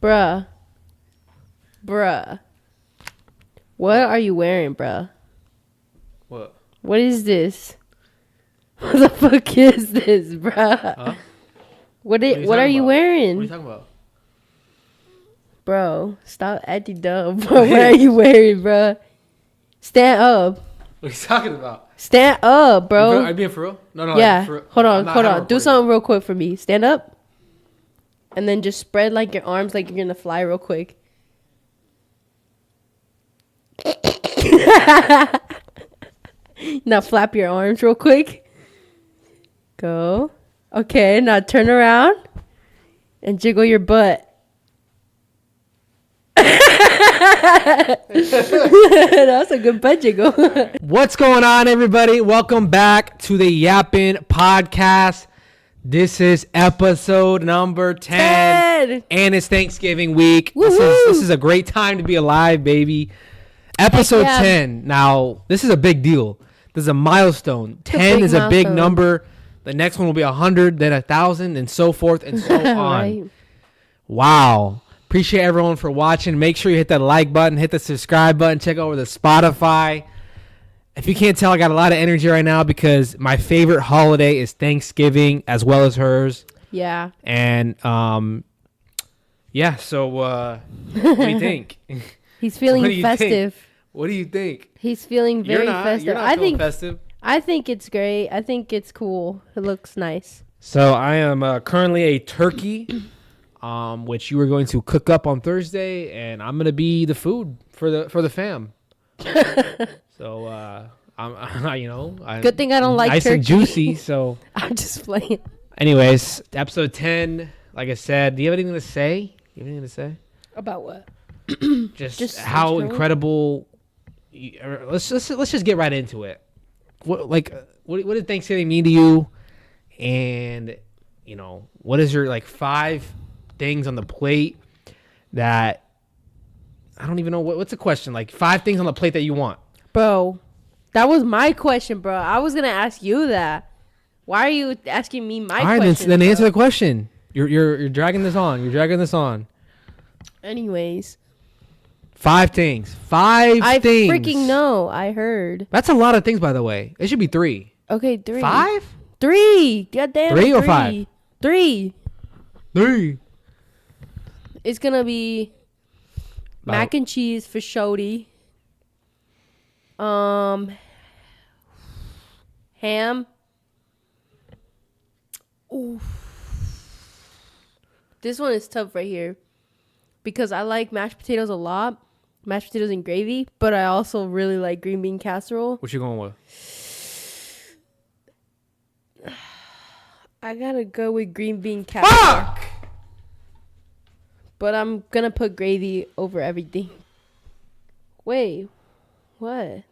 Bruh. What are you wearing, bruh? What? What is this? What the fuck is this, bruh? Huh? What are you wearing? What are you talking about? Bro, stop acting dumb, bro. What are you wearing, bro? Stand up. What are you talking about? Stand up, bro. Are you being for real? No. Yeah. For real. Hold on. Do something real quick for me. Stand up. And then just spread like your arms like you're gonna fly real quick. Now flap your arms real quick. Go. Okay, now turn around and jiggle your butt. That's a good butt jiggle. What's going on, everybody? Welcome back to the Yappin podcast. This is episode number 10. And it's Thanksgiving week. This is a great time to be alive, baby. Episode 10. Now, this is a big deal. This is a milestone. 10 is a big number. The next one will be 100, then 1,000, and so forth and so on. Right. Wow. Appreciate everyone for watching. Make sure you hit that like button, hit the subscribe button, check over the Spotify. If you can't tell, I got a lot of energy right now because my favorite holiday is Thanksgiving as well as hers. Yeah. And, yeah, so what do you think? He's feeling festive. What do you think? He's feeling very festive. You're not feeling festive. I think it's great. I think it's cool. It looks nice. So I am currently a turkey, which you were going to cook up on Thursday, and I'm gonna be the food for the fam. So I'm good thing I don't like nice turkey. And juicy. So I'm just playing. Anyways, episode 10. Like I said, do you have anything to say? About what? just how incredible. Let's just get right into it. What did Thanksgiving mean to you? And what is your 5 things on the plate that I don't even know what's the question? 5 things on the plate that you want. Bro, that was my question, bro. I was gonna ask you that. Why are you asking me my question? All right, then answer the question. You're dragging this on. Anyways. 5 things. 5 things. I freaking know. I heard. That's a lot of things, by the way. It should be 3. Okay, 3. 5? 3. Goddamn. 3 or 5? 3. 3. It's gonna be mac and cheese for Shody. Ham. Ooh. This one is tough right here because I like mashed potatoes a lot. Mashed potatoes and gravy, but I also really like green bean casserole. What you going with? I gotta go with green bean casserole. Fuck! But I'm gonna put gravy over everything. Wait, what?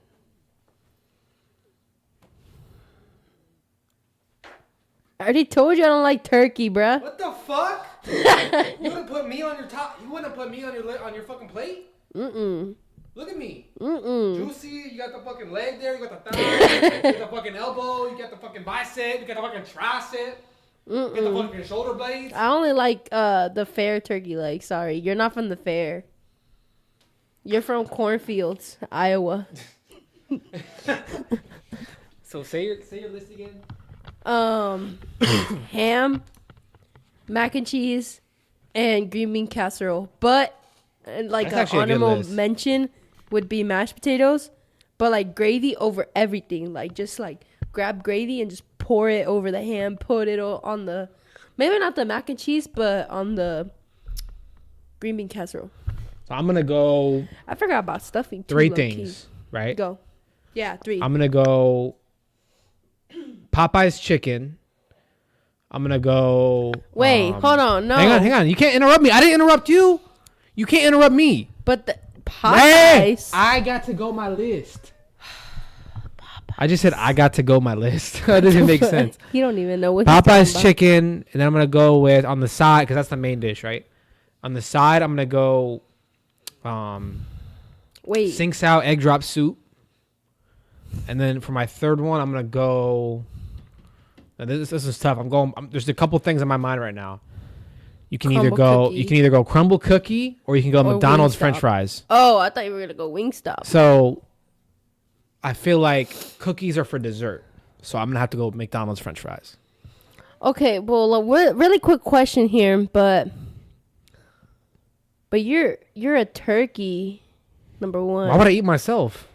I already told you I don't like turkey, bruh. What the fuck? You wouldn't put me on your top. You wouldn't put me on your fucking plate. Look at me. Juicy. You got the fucking leg there. You got the thigh. You got the fucking elbow. You got the fucking bicep. You got the fucking tricep. You got the fucking shoulder blades. I only like the fair turkey leg. Sorry, you're not from the fair. You're from cornfields, Iowa. So say your list again. Ham, mac and cheese, and green bean casserole. But an honorable mention would be mashed potatoes, but gravy over everything. Just grab gravy and just pour it over the ham. Put it on the, maybe not the mac and cheese, but on the green bean casserole. So I'm gonna go. I forgot about stuffing. 3 things, right? Go. Yeah, 3. I'm gonna go. Popeye's chicken. I'm gonna go. Wait, hold on. No. Hang on. You can't interrupt me. I didn't interrupt you. You can't interrupt me. But the Popeyes. Hey, I got to go my list. I just said I got to go my list. That doesn't make sense. You don't even know what Popeye's chicken, and then I'm gonna go with on the side because that's the main dish, right? On the side, I'm gonna go. Sing Sao egg drop soup, and then for my third one, I'm gonna go. This is tough. There's a couple things in my mind right now. You can either go crumble cookie or you can go McDonald's French fries. Oh, I thought you were gonna go Wingstop. So I feel like cookies are for dessert. So I'm gonna have to go McDonald's French fries. Okay, well, really quick question here, but you're a turkey, number one. Why would I eat myself?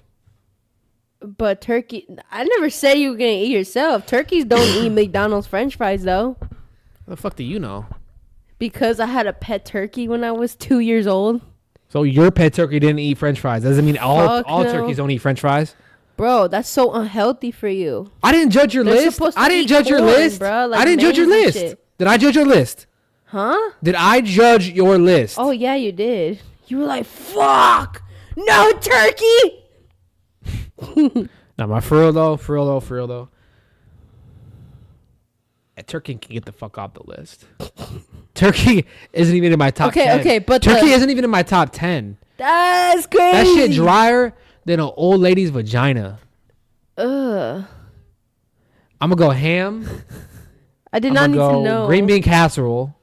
But turkey, I never said you were gonna eat yourself. Turkeys don't eat McDonald's French fries though. How the fuck do you know? Because I had a pet turkey when I was 2 years old. So your pet turkey didn't eat French fries. Doesn't mean all turkeys don't eat French fries. Bro, that's so unhealthy for you. I didn't judge your list. I didn't judge your list. Bro, like I didn't judge your list. Did I judge your list? Huh? Did I judge your list? Oh yeah, you did. You were like, "Fuck, no turkey." Nah, for real though. A turkey can get the fuck off the list. Turkey isn't even in my top 10. Okay, but turkey isn't even in my top 10. That's crazy. That shit drier than an old lady's vagina. Ugh. I'm gonna go ham. I did not need to know. Green bean casserole.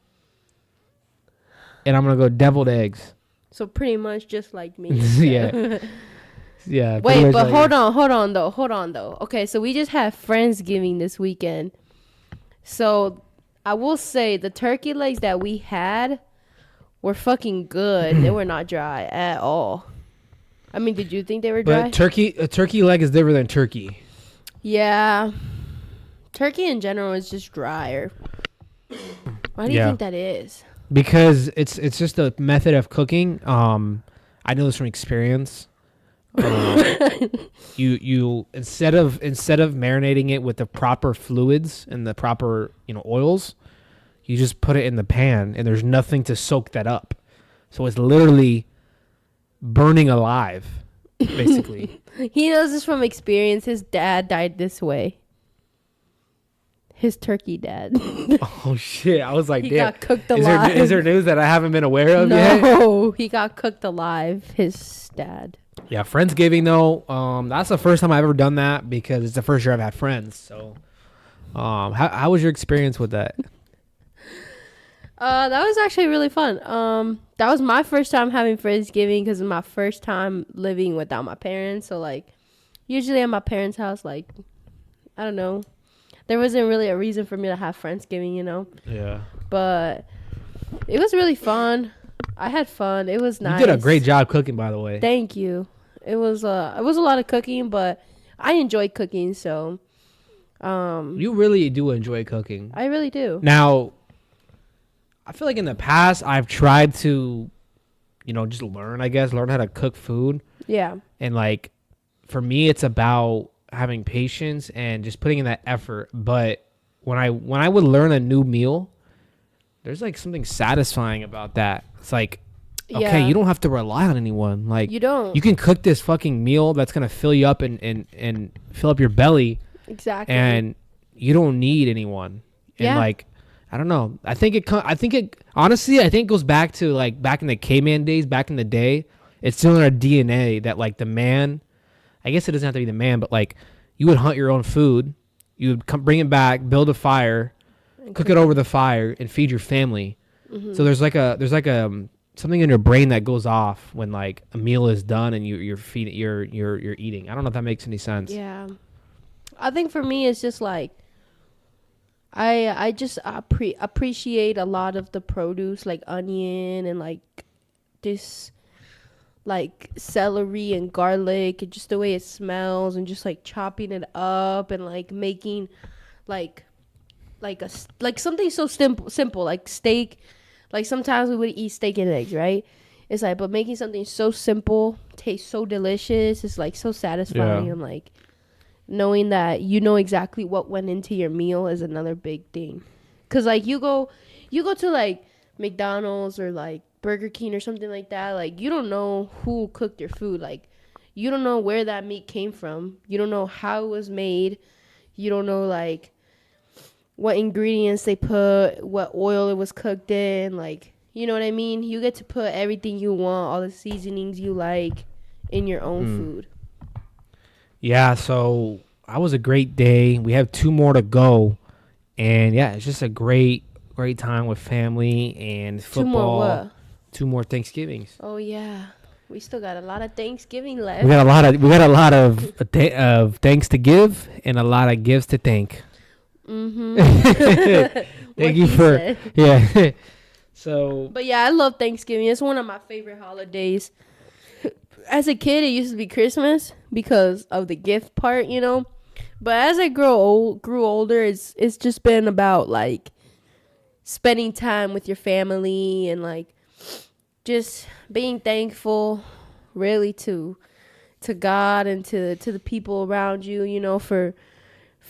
And I'm gonna go deviled eggs. So pretty much just like me. Yeah. Yeah. Wait, but hold on though. Okay, so we just had Friendsgiving this weekend. So I will say the turkey legs that we had were fucking good. They were not dry at all. I mean, did you think they were dry? But a turkey leg is different than turkey. Yeah. Turkey in general is just drier. Why do you think that is? Because it's just a method of cooking. I know this from experience. You instead of marinating it with the proper fluids and the proper oils, you just put it in the pan and there's nothing to soak that up, so it's literally burning alive, basically. He knows this from experience. His dad died this way. His turkey dad. Oh shit! I was like, he damn. Got cooked alive. Is there news that I haven't been aware of yet? No, he got cooked alive. His dad. Yeah, Friendsgiving though, that's the first time I've ever done that because it's the first year I've had friends. So, how was your experience with that? That was actually really fun. That was my first time having Friendsgiving because it's my first time living without my parents. So like, usually at my parents' house, like, I don't know, there wasn't really a reason for me to have Friendsgiving, Yeah. But it was really fun. I had fun. It was nice. You did a great job cooking, by the way. Thank you. It was a lot of cooking, but I enjoy cooking, so you really do enjoy cooking. I really do. Now, I feel like in the past I've tried to just learn how to cook food. Yeah. And like for me it's about having patience and just putting in that effort, but when I would learn a new meal, there's like something satisfying about that. It's like, okay, you don't have to rely on anyone. Like you don't. You can cook this fucking meal that's gonna fill you up and fill up your belly. Exactly. And you don't need anyone. And like, I don't know. I think it honestly goes back to like back in the caveman days, back in the day. It's still in our DNA that like the man, I guess it doesn't have to be the man, but like you would hunt your own food. You would bring it back, build a fire, cook it over the fire, and feed your family. Mm-hmm. So there's like something in your brain that goes off when like a meal is done and you're eating. I don't know if that makes any sense. Yeah, I think for me it's just like I just appreciate a lot of the produce, like onion and like this like celery and garlic and just the way it smells and just like chopping it up and like making like something so simple like steak. Like sometimes we would eat steak and eggs, right? It's like, but making something so simple taste so delicious. It's like so satisfying. And like knowing that you know exactly what went into your meal is another big thing. Cause like you go to like McDonald's or like Burger King or something like that. Like you don't know who cooked your food. Like you don't know where that meat came from. You don't know how it was made. You don't know like what ingredients they put, what oil it was cooked in, like, you know what I mean? You get to put everything you want, all the seasonings you like in your own food. Yeah, so that was a great day. We have 2 more to go. And yeah, it's just a great great time with family and football. 2 more Thanksgivings. Oh yeah, we still got a lot of Thanksgiving left. We got a lot of thanks to give and a lot of gifts to thank. Thank you for yeah. So. But yeah, I love Thanksgiving. It's one of my favorite holidays. As a kid, it used to be Christmas because of the gift part, you know. But as I grew older, it's just been about like spending time with your family and like just being thankful, really to God and to the people around you, you know, for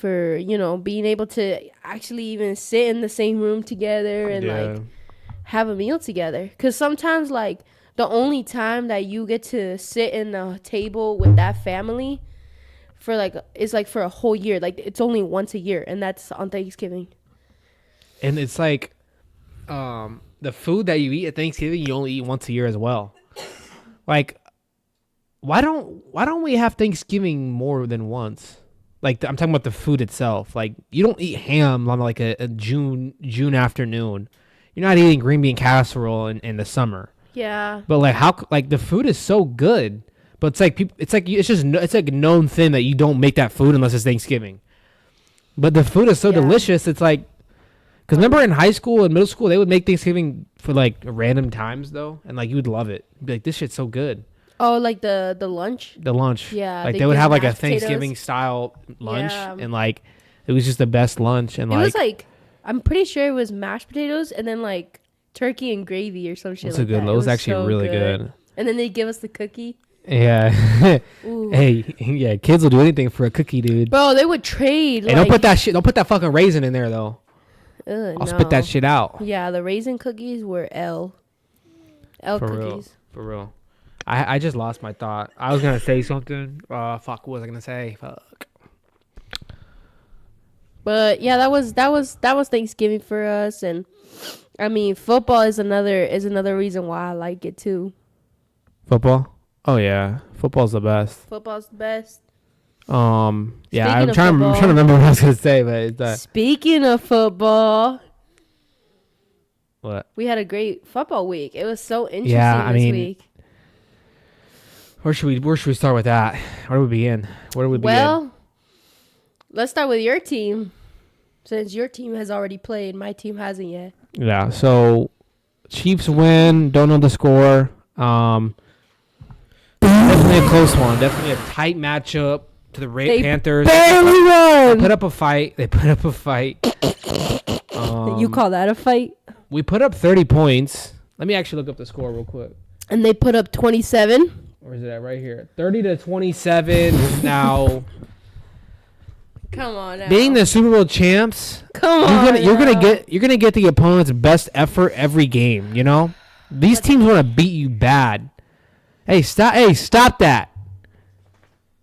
you know being able to actually even sit in the same room together and like have a meal together. Because sometimes like the only time that you get to sit in a table with that family for like is like for a whole year. Like it's only once a year, and that's on Thanksgiving. And it's like the food that you eat at Thanksgiving, you only eat once a year as well. Like why don't we have Thanksgiving more than once? Like I'm talking about the food itself. Like you don't eat ham on like a June afternoon. You're not eating green bean casserole in the summer. Yeah. But like how like the food is so good, but it's like it's like a known thing that you don't make that food unless it's Thanksgiving. But the food is so delicious. It's like because remember in high school and middle school they would make Thanksgiving for like random times though, and like you would love it. You'd be like this shit's so good. Oh, like the lunch. The lunch. Yeah. Like they would have like a Thanksgiving style lunch, and like it was just the best lunch. And it was like I'm pretty sure it was mashed potatoes and then like turkey and gravy or some shit like that. That was actually so really good. And then they give us the cookie. Yeah. Hey, yeah, kids will do anything for a cookie, dude. Bro, they would trade. Hey, don't put that fucking raisin in there though. I'll spit that shit out. Yeah, the raisin cookies were L for cookies. For real. I just lost my thought. I was gonna say something. Fuck, what was I gonna say? Fuck. But yeah, that was Thanksgiving for us, and I mean, football is another reason why I like it too. Football? Oh yeah, football's the best. Football's the best. Yeah, I'm trying to remember what I was gonna say, but it's that. Speaking of football, what? We had a great football week. It was so interesting this week. Where should we start with that? Where do we begin? Well, let's start with your team, since your team has already played. My team hasn't yet. Yeah. So, Chiefs win. Don't know the score. Definitely a close one. Definitely a tight matchup to the Panthers. Barely won. They put up a fight. You call that a fight? We put up 30 points. Let me actually look up the score real quick. And they put up 27. Where is it at? Right here. 30-27. Now, come on now. Being the Super Bowl champs, you're gonna get the opponent's best effort every game, you know? These teams want to beat you bad. Hey, stop that.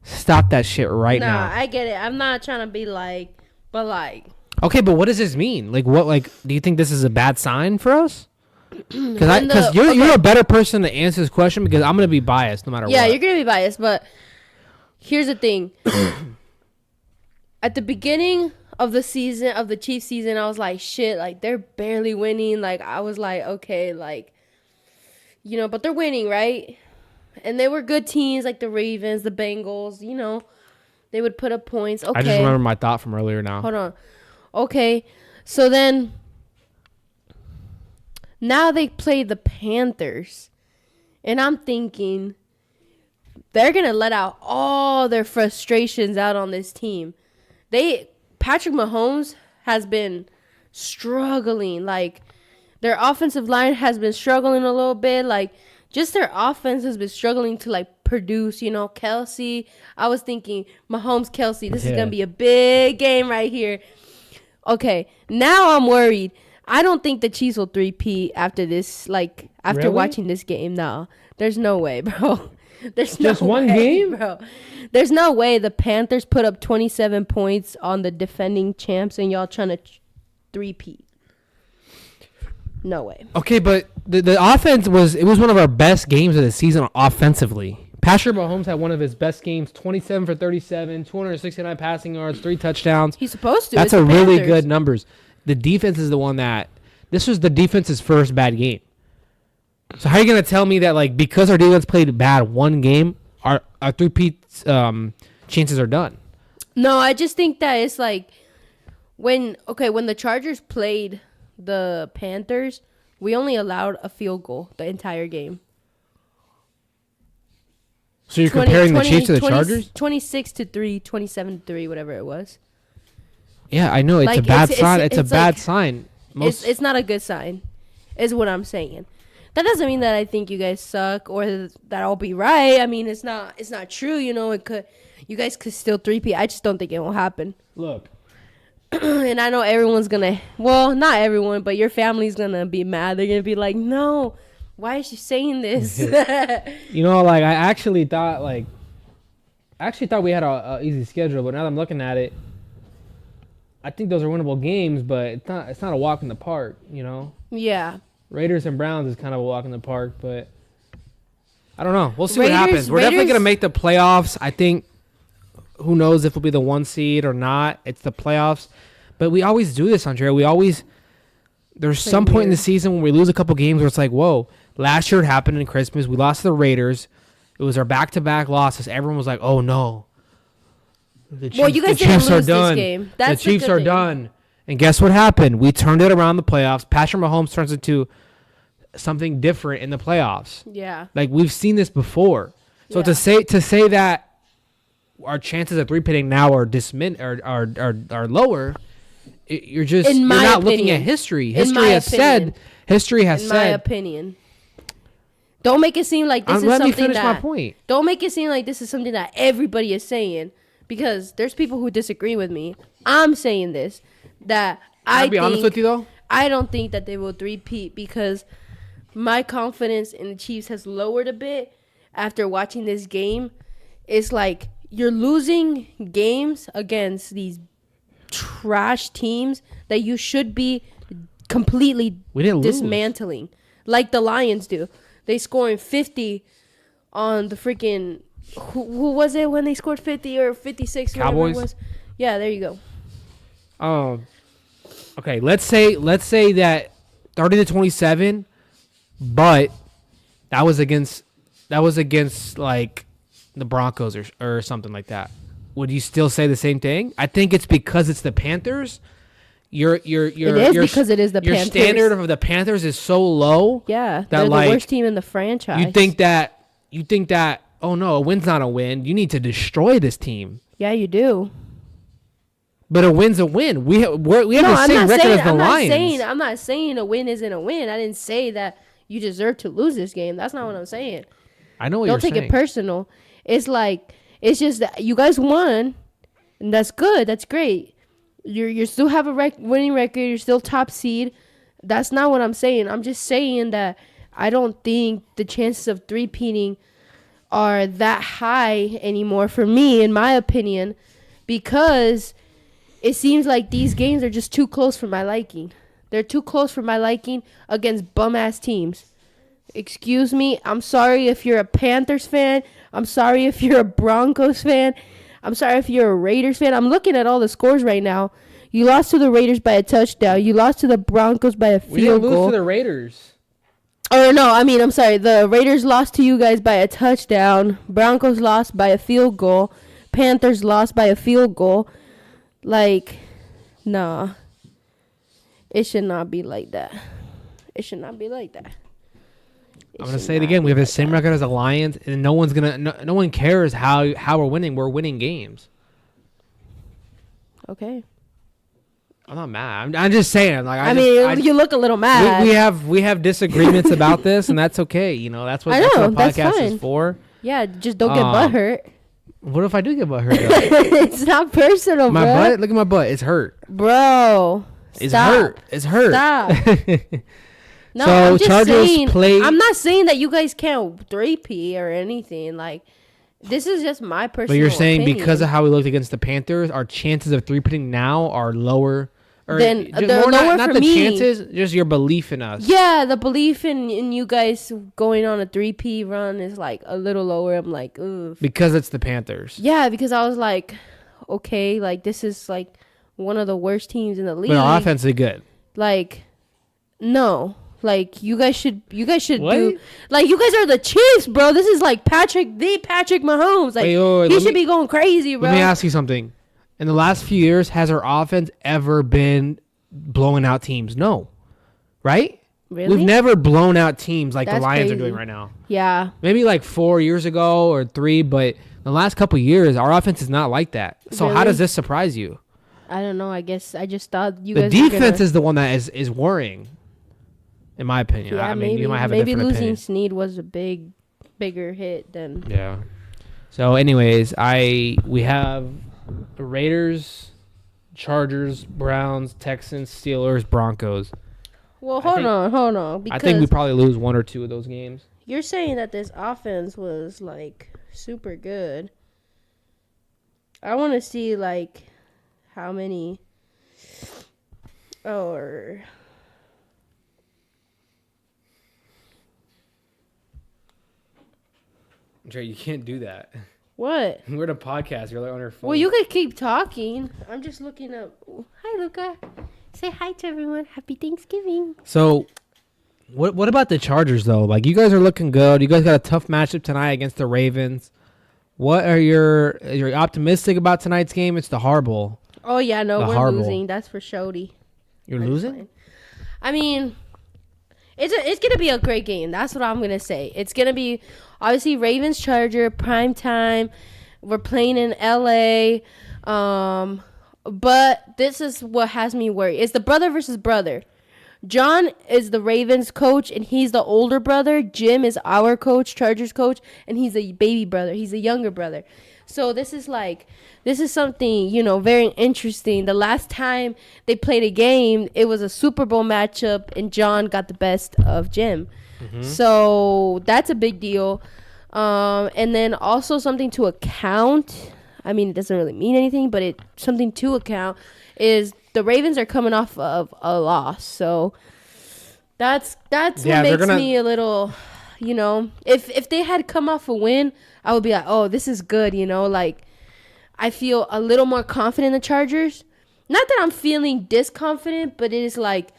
Stop that shit right now. Nah, I get it. I'm not trying to be like, but like. Okay, but what does this mean? Like, what? Like, do you think this is a bad sign for us? Because you're a better person to answer this question because I'm gonna be biased no matter what. Yeah, you're gonna be biased, but here's the thing. At the beginning of the season, of the Chiefs season, I was like, shit, like they're barely winning. Like I was like, okay, like, you know, but they're winning, right? And they were good teams, like the Ravens, the Bengals, you know, they would put up points. Okay. I just remember my thought from earlier now. Hold on. Okay, so then now they play the Panthers, and I'm thinking they're gonna let out all their frustrations out on this team. Patrick Mahomes has been struggling. Like their offensive line has been struggling a little bit. Like just their offense has been struggling to like produce. You know, Kelsey. I was thinking Mahomes, Kelsey. This is gonna be a big game right here. Okay, now I'm worried. I don't think the Chiefs will 3-peat after this. Like after watching this game, no, there's no way, bro. There's no just one game, bro. There's no way the Panthers put up 27 points on the defending champs, and y'all trying to 3-peat. No way. Okay, but the offense was one of our best games of the season offensively. Patrick Mahomes had one of his best games, 27 for 37, 269 passing yards, 3 touchdowns. He's supposed to. That's a really good numbers. The defense is the one that This was the defense's first bad game. So how are you going to tell me that, like, because our defense played bad one game, our three-peat chances are done? No, I just think that it's like when the Chargers played the Panthers, we only allowed a field goal the entire game. So you're comparing the Chiefs to the Chargers? 26-3, 27-3, whatever it was. Yeah, I know. It's a bad sign. It's a bad sign. It's not a good sign, is what I'm saying. That doesn't mean that I think you guys suck or that I'll be right. I mean, it's not true. You know, you guys could still 3P. I just don't think it will happen. Look. And I know everyone's going to, well, not everyone, but your family's going to be mad. They're going to be like, no, why is she saying this? You know, like, I actually thought we had a easy schedule, but now that I'm looking at it, I think those are winnable games, but it's not a walk in the park, you know? Yeah. Raiders and Browns is kind of a walk in the park, but I don't know. We'll see what happens. We're definitely going to make the playoffs. I think, who knows if we'll be the 1 seed or not. It's the playoffs. But we always do this, Andrea. There's some point in the season when we lose a couple games where it's like, whoa, last year it happened in Christmas. We lost to the Raiders. It was our back-to-back losses. Everyone was like, oh, no. You guys didn't lose this game. The Chiefs are done. And guess what happened? We turned it around the playoffs. Patrick Mahomes turns into something different in the playoffs. Yeah. Like, we've seen this before. So to say that our chances of three-pitting now are lower, you're not looking at history. History has said. In my opinion. Don't make it seem like this is something let me finish my point. Don't make it seem like this is something that everybody is saying, because there's people who disagree with me. I'm saying this, that I'll be honest with you, though. I don't think that they will three-peat, because my confidence in the Chiefs has lowered a bit after watching this game. It's like you're losing games against these trash teams that you should be completely dismantling, like the Lions do. They scoring 50 on the freaking who was it when they scored 50 or 56? Cowboys. It was? Yeah, there you go. Okay, let's say that 30-27, but that was against like the Broncos or something like that. Would you still say the same thing? I think it's because it's the Panthers. Because it is the Panthers. Your standard of the Panthers is so low. Yeah, they're the worst team in the franchise. You think that oh no, a win's not a win. You need to destroy this team. Yeah, you do. But a win's a win. We have the same record as the Lions. I'm not saying a win isn't a win. I didn't say that you deserve to lose this game. That's not what I'm saying. I know what you're saying. Don't take it personal. It's like, it's just that you guys won, and that's good. That's great. You still have a winning record. You're still top seed. That's not what I'm saying. I'm just saying that I don't think the chances of three-peating are that high anymore for me, in my opinion, because it seems like these games are just too close for my liking. They're too close for my liking against bum-ass teams. Excuse me. I'm sorry if you're a Panthers fan. I'm sorry if you're a Broncos fan. I'm sorry if you're a Raiders fan. I'm looking at all the scores right now. You lost to the Raiders by a touchdown. You lost to the Broncos by a field goal. We didn't lose to the Raiders. Oh, no. I'm sorry. The Raiders lost to you guys by a touchdown. Broncos lost by a field goal. Panthers lost by a field goal. Like, nah. It should not be like that. It should not be like that. I'm going to say it again. We have the same record as the Lions, and no one cares how we're winning. We're winning games. Okay. I'm not mad. I'm just saying. Like, you look a little mad. We have disagreements about this, and that's okay. You know, that's what the podcast is for. Yeah, just don't get butthurt. What if I do get butthurt? It's not personal, my bro. butt? Look at my butt. It's hurt. Bro, it's hurt. It's hurt. Stop. No, so I'm just saying. I'm not saying that you guys can't 3P or anything. Like, this is just my personal. But you're saying opinion. Because of how we looked against the Panthers, our chances of 3Ping now are lower. Or they're lower not for the me. Chances, just your belief in us. Yeah, the belief in you guys going on a 3P run is like a little lower. I'm like, ugh. Because it's the Panthers. Yeah, because I was like, okay, like this is like one of the worst teams in the league. But our offense is good. Like. No. Like, you guys should what? do... Like, you guys are the Chiefs, bro. This is, like, Patrick Mahomes. Like, he should be going crazy, bro. Let me ask you something. In the last few years, has our offense ever been blowing out teams? No. Right? Really? We've never blown out teams like That's the Lions crazy. are doing right now. Yeah. Maybe like 4 years ago or 3, but the last couple of years, our offense is not like that. So Really? how does this surprise you? I don't know. I guess I just thought you the guys defense is the one that is worrying, in my opinion. Yeah, I mean, maybe, you might have a maybe different losing opinion. Snead was a bigger hit than... Yeah. So, anyways, we have the Raiders, Chargers, Browns, Texans, Steelers, Broncos. Well, hold on. I think we probably lose 1 or 2 of those games. You're saying that this offense was, like, super good. I want to see, like, how many... Or... Jay, you can't do that. What? We're in a podcast. You're like on your phone. Well, you could keep talking. I'm just looking up. Hi, Luca. Say hi to everyone. Happy Thanksgiving. So, what about the Chargers, though? Like, you guys are looking good. You guys got a tough matchup tonight against the Ravens. What are you're optimistic about tonight's game? It's the Harbaugh. Oh, yeah. No, we're losing. That's for Shody. You're losing? Fine. I mean, it's going to be a great game. That's what I'm going to say. It's going to be... Obviously, Ravens, Charger, prime time. We're playing in L.A. But this is what has me worried. It's the brother versus brother. John is the Ravens coach, and he's the older brother. Jim is our coach, Chargers coach, and he's a baby brother. He's a younger brother. So this is something, very interesting. The last time they played a game, it was a Super Bowl matchup, and John got the best of Jim. Mm-hmm. So that's a big deal. And then also something to account. I mean, it doesn't really mean anything, but something to account is the Ravens are coming off of a loss. So that's what makes me a little, if they had come off a win, I would be like, oh, this is good, like I feel a little more confident in the Chargers. Not that I'm feeling disconfident, but it is like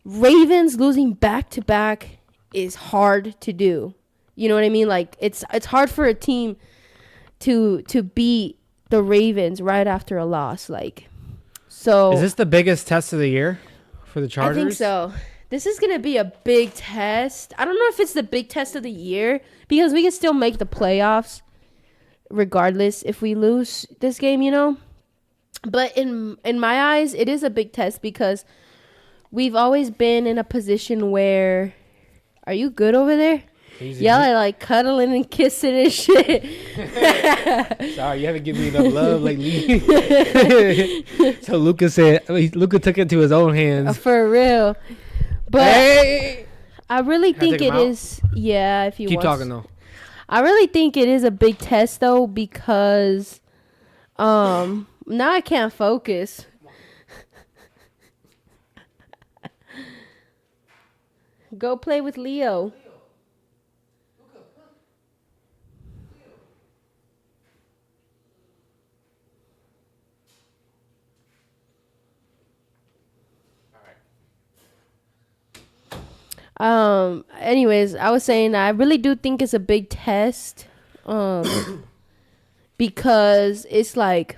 Ravens losing back-to-back is hard to do. You know what I mean? Like it's hard for a team to beat the Ravens right after a loss. Like, so is this the biggest test of the year for the Chargers? I think so. This is gonna be a big test. I don't know if it's the big test of the year because we can still make the playoffs regardless if we lose this game, But in my eyes, it is a big test because we've always been in a position where... Are you good over there? Easy. Yeah, like cuddling and kissing and shit. Sorry, you haven't given me enough love lately. So Luca took it to his own hands. For real. But hey! I really think it is. Yeah, if you keep talking though. I really think it is a big test though because now I can't focus. Go play with Leo. Anyways, I was saying I really do think it's a big test. Because it's like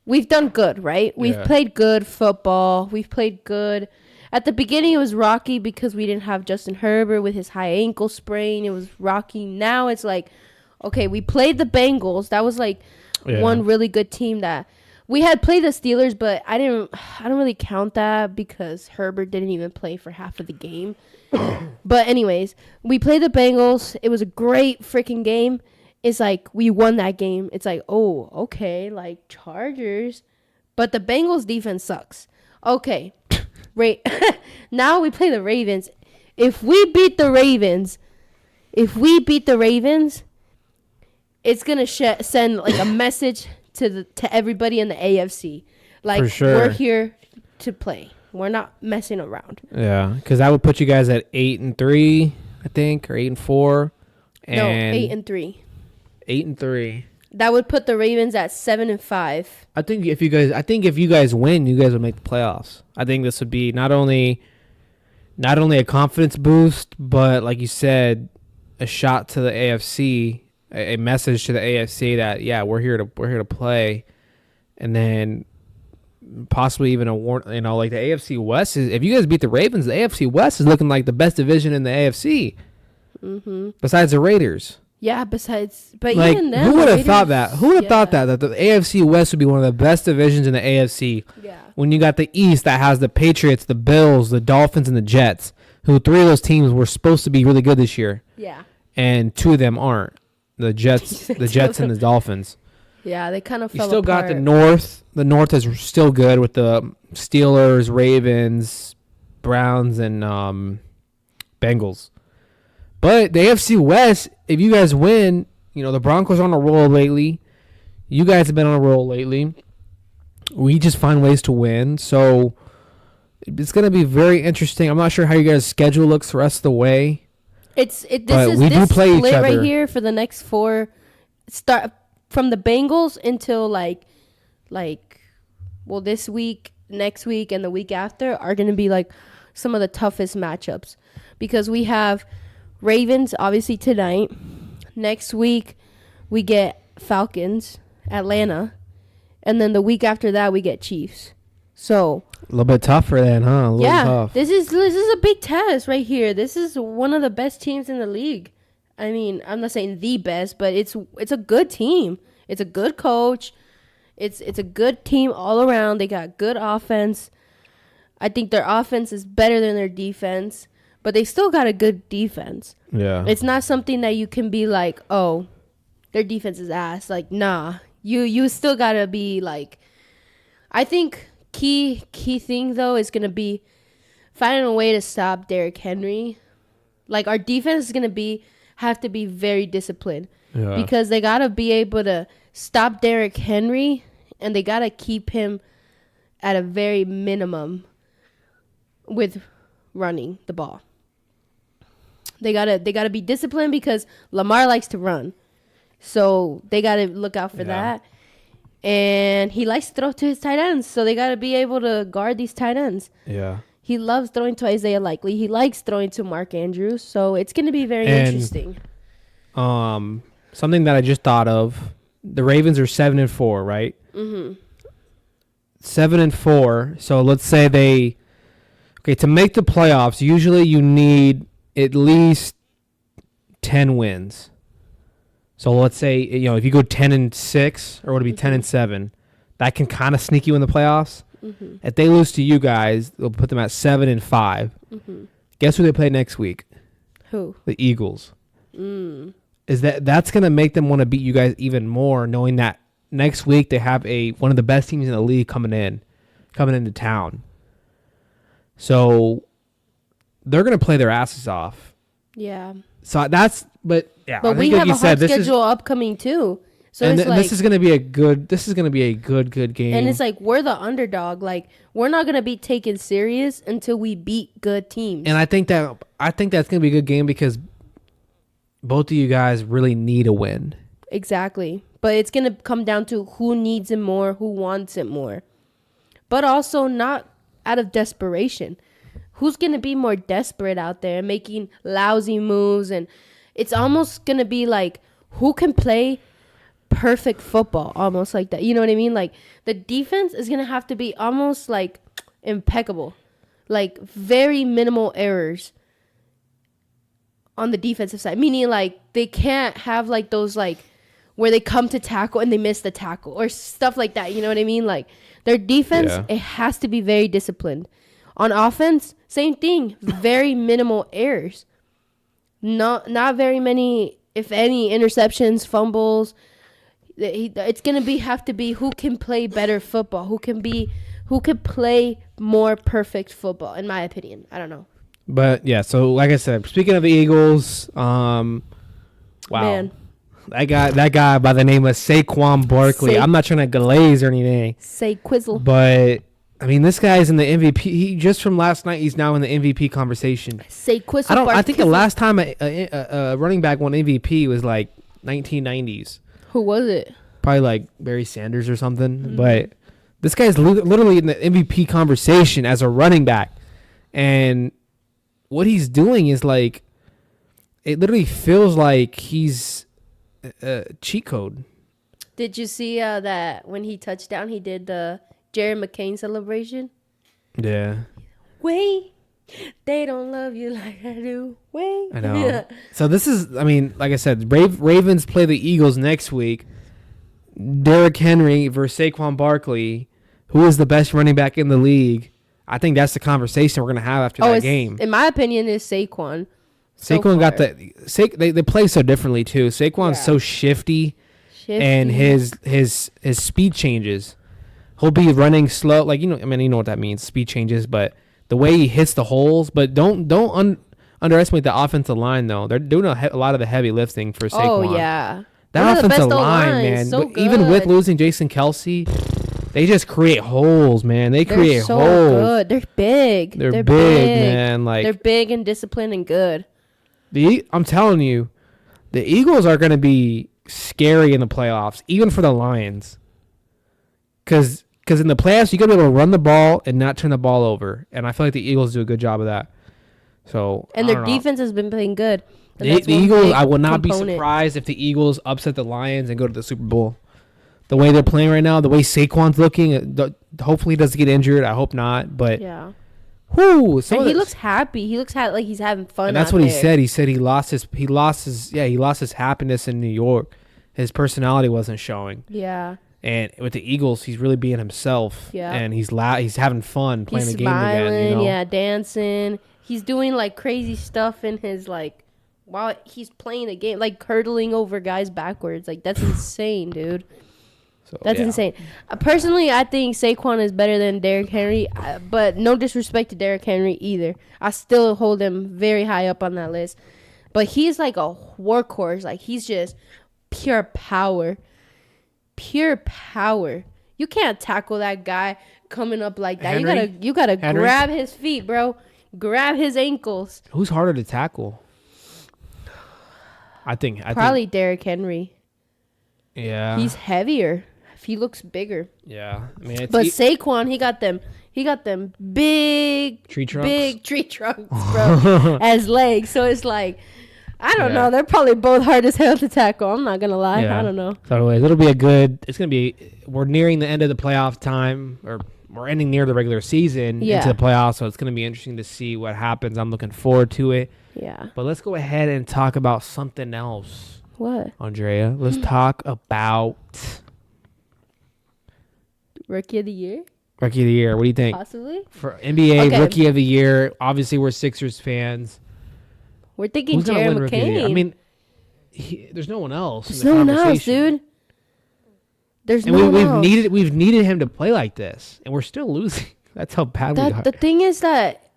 we've done good, right? We've played good football. We've played good. At the beginning, it was rocky because we didn't have Justin Herbert with his high ankle sprain. It was rocky. Now it's like, okay, we played the Bengals. That was like one really good team that we had played the Steelers, but I don't really count that because Herbert didn't even play for half of the game. But anyways, we played the Bengals. It was a great freaking game. It's like we won that game. It's like, oh, okay, like Chargers. But the Bengals defense sucks. Okay. Right. Now we play the Ravens. If we beat the Ravens, it's gonna send like a message to everybody in the AFC. Like, for sure. We're here to play. We're not messing around. Yeah, because that would put you guys at 8-3, I think, or 8-4. No, 8-3. 8-3. That would put the Ravens at 7-5. I think if you guys win, you guys would make the playoffs. I think this would be not only a confidence boost, but like you said, a shot to the AFC, a message to the AFC that we're here to play, and then possibly even a warn. Like the AFC West is. If you guys beat the Ravens, the AFC West is looking like the best division in the AFC. Mm-hmm. Besides the Raiders. Yeah, but like, even then, who would have thought that? Who would have thought that the AFC West would be one of the best divisions in the AFC? Yeah. When you got the East that has the Patriots, the Bills, the Dolphins, and the Jets, who 3 of those teams were supposed to be really good this year. Yeah. And 2 of them aren't. The Jets, and the Dolphins. Yeah, they kind of fell apart. You still apart. got the North. The North is still good with the Steelers, Ravens, Browns, and Bengals. But the AFC West, if you guys win, the Broncos are on a roll lately. You guys have been on a roll lately. We just find ways to win. So it's going to be very interesting. I'm not sure how you guys' schedule looks the rest of the way. This do play each other right here for the next 4. Start from the Bengals until this week, next week, and the week after are going to be like some of the toughest matchups because we have Ravens, obviously, tonight. Next week, we get Falcons, Atlanta. And then the week after that, we get Chiefs. So a little bit tougher then, huh? Tough. This is a big test right here. This is one of the best teams in the league. I mean, I'm not saying the best, but it's a good team. It's a good coach. It's a good team all around. They got good offense. I think their offense is better than their defense. But they still got a good defense. Yeah. It's not something that you can be like, oh, their defense is ass. Like, nah. You still got to be like, I think key thing, though, is going to be finding a way to stop Derrick Henry. Like, our defense is going to have to be very disciplined. Yeah. Because they got to be able to stop Derrick Henry, and they got to keep him at a very minimum with running the ball. They gotta be disciplined because Lamar likes to run, so they gotta look out for that. And he likes to throw to his tight ends, so they gotta be able to guard these tight ends. Yeah, he loves throwing to Isaiah Likely. He likes throwing to Mark Andrews, so it's gonna be very interesting. Something that I just thought of: the Ravens are 7-4, right? Mm-hmm. 7-4. So let's say to make the playoffs. Usually, you need at least 10 wins. So let's say, if you go 10-6, or would it be 10-7, that can kind of sneak you in the playoffs. Mm-hmm. If they lose to you guys, they'll put them at 7-5. Mm-hmm. Guess who they play next week? Who? The Eagles. That's going to make them want to beat you guys even more, knowing that next week they have one of the best teams in the league coming into town. So they're going to play their asses off. Yeah. So but we have a hard schedule upcoming too. So this is going to be a good game. And it's like, we're the underdog. Like, we're not going to be taken serious until we beat good teams. And I think that's going to be a good game because both of you guys really need a win. Exactly. But it's going to come down to who needs it more, who wants it more. But also not out of desperation. Who's going to be more desperate out there making lousy moves? And it's almost going to be like, who can play perfect football, almost like that. You know what I mean? Like, the defense is going to have to be almost like impeccable. Like, very minimal errors on the defensive side. Meaning, like, they can't have, like, those, like, where they come to tackle and they miss the tackle or stuff like that. You know what I mean? Like, their defense, it has to be very disciplined. On offense, same thing. Very minimal errors. Not very many, if any, interceptions, fumbles. It's gonna have to be who can play better football, who can play more perfect football. In my opinion, I don't know. But yeah, so like I said, speaking of the Eagles, wow, man, that guy by the name of Saquon Barkley. I'm not trying to glaze or anything. Say Quizzle, but I mean, this guy's in the MVP. He just from last night, he's now in the MVP conversation. Say Quizzle. I think the last time a running back won MVP was like 1990s. Who was it? probably like Barry Sanders or something. Mm-hmm. But this guy's literally in the MVP conversation as a running back. And what he's doing is like, it literally feels like he's a cheat code. Did you see that when he touched down, he did the Jerry McCain celebration? Yeah. Wait, they don't love you like I do. Wait. I know. So this is, I mean, like I said, Ravens play the Eagles next week. Derrick Henry versus Saquon Barkley. Who is the best running back in the league? I think that's the conversation we're going to have after that game. In my opinion, is Saquon. Saquon got they play so differently too. Saquon's so shifty, and his speed changes. He'll be running slow, like you know what that means. Speed changes, but the way he hits the holes. But don't underestimate the offensive line though. They're doing a lot of the heavy lifting for Saquon. Oh yeah, that offensive line, man. So even with losing Jason Kelce, they just create holes, man. They're so holes. Good. They're big. They're big, man. Like they're big and disciplined and good. I'm telling you, the Eagles are going to be scary in the playoffs, even for the Lions. Because in the playoffs, you got to be able to run the ball and not turn the ball over. And I feel like the Eagles do a good job of that. So and their defense has been playing good. The Eagles, I will not be surprised if the Eagles upset the Lions and go to the Super Bowl. The way they're playing right now, the way Saquon's looking, hopefully he doesn't get injured. I hope not. But yeah. Whoo, and he looks happy. He looks like he's having fun. And that's what he said. He said he lost his happiness in New York. His personality wasn't showing. Yeah. And with the Eagles, he's really being himself. Yeah. And he's having fun playing the game again. You know? Yeah, dancing. He's doing like crazy stuff in his while he's playing the game, like hurdling over guys backwards. Like that's insane, dude. So, that's insane. Personally, I think Saquon is better than Derrick Henry, but no disrespect to Derrick Henry either. I still hold him very high up on that list. But he's like a workhorse. Like he's just pure power. Pure power. You can't tackle that guy coming up like that. You gotta grab his feet, bro. Grab his ankles. Who's harder to tackle? I think probably Derrick Henry. Yeah. He's heavier. He looks bigger. Yeah. I mean, but Saquon, he got them big tree trunks. Big tree trunks, bro, as legs. So it's like, I don't know. They're probably both hard as hell to tackle. I'm not gonna lie. I don't know. So anyways, we're nearing the end of the playoff time, or we're ending near the regular season into the playoffs. So it's gonna be interesting to see what happens. I'm looking forward to it. Yeah. But let's go ahead and talk about something else. What? Andrea, let's talk about Rookie of the Year? Rookie of the Year. What do you think? Possibly. For NBA, Rookie of the Year, obviously we're Sixers fans. We're thinking Jerry McCain. I mean, there's no one else. There's no one else, dude. There's no one else. We've needed him to play like this, and we're still losing. That's how bad we are. The thing is that,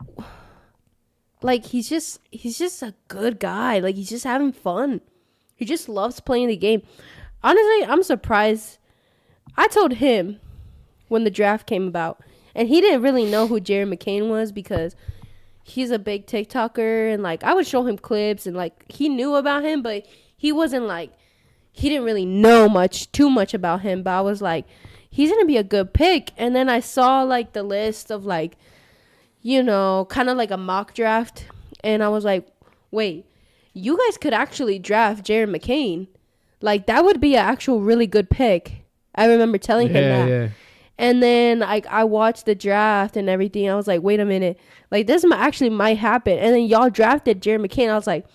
like, he's just a good guy. Like, he's just having fun. He just loves playing the game. Honestly, I'm surprised. I told him when the draft came about, and he didn't really know who Jerry McCain was because he's a big TikToker, and like I would show him clips, and like he knew about him, but he wasn't like, he didn't really know too much about him. But I was like, he's gonna be a good pick. And then I saw like the list of like, you know, kind of like a mock draft, and I was like, wait, you guys could actually draft Jerry McCain. Like that would be an actual really good pick. I remember telling him that. Yeah. And then I watched the draft and everything. I was like, wait a minute. Like, this might happen. And then y'all drafted Jerry McCain. I was like,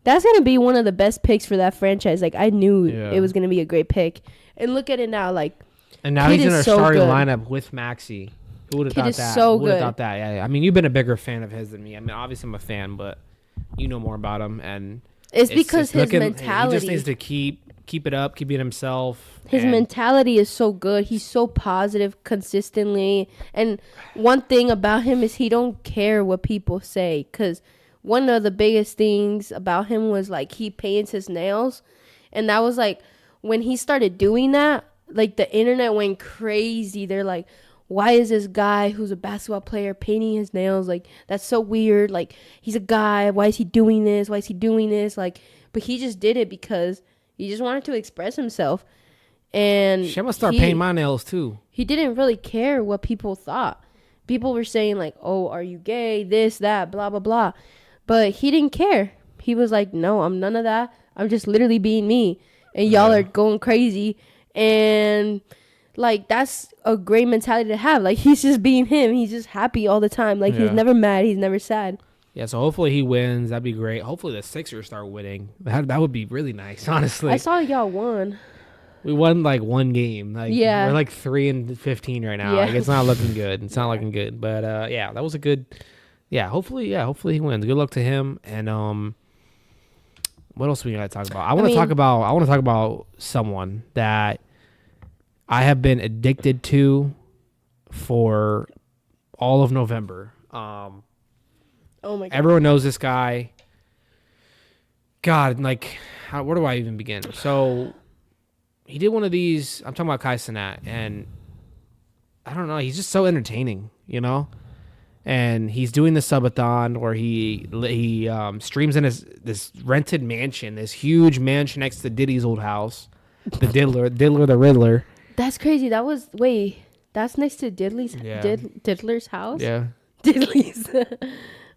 that's going to be one of the best picks for that franchise. Like, I knew it was going to be a great pick. And look at it now. Like, and now he's in our starting lineup with Maxey. Who would have thought that? So good. Who would have thought that? Yeah. I mean, you've been a bigger fan of his than me. I mean, obviously I'm a fan, but you know more about him. And it's because his mentality. He just needs to keep it up, keep it himself. His mentality is so good. He's so positive consistently. And one thing about him is he don't care what people say. Because one of the biggest things about him was, like, he paints his nails. And that was, like, when he started doing that, like, the internet went crazy. They're like, why is this guy who's a basketball player painting his nails? Like, that's so weird. Like, he's a guy. Why is he doing this? Why is he doing this? Like, but he just did it because he just wanted to express himself. And she must start painting my nails too. He didn't really care what people thought. People were saying like, "Oh, are you gay? This, that, blah, blah, blah." But he didn't care. He was like, "No, I'm none of that. I'm just literally being me. And y'all are going crazy." And like, that's a great mentality to have. Like, he's just being him. He's just happy all the time. Like, he's never mad. He's never sad. Yeah, so hopefully he wins. That'd be great. Hopefully the Sixers start winning. That would be really nice, honestly. I saw y'all won. We won like one game. Like, we're like 3-15 right now. Yeah. Like, it's not looking good. It's not looking good. But that was a good. Yeah, hopefully he wins. Good luck to him. And what else we gotta talk about? I want to talk about someone that I have been addicted to for all of November. Oh my God. Everyone knows this guy. God, like, where do I even begin? So he did one of these. I'm talking about Kai Cenat, and I don't know. He's just so entertaining, you know. And he's doing the subathon where he streams in this rented mansion, this huge mansion next to Diddy's old house, the Diddler the Riddler. That's crazy. That's next to Diddler's house. Yeah, Diddley's.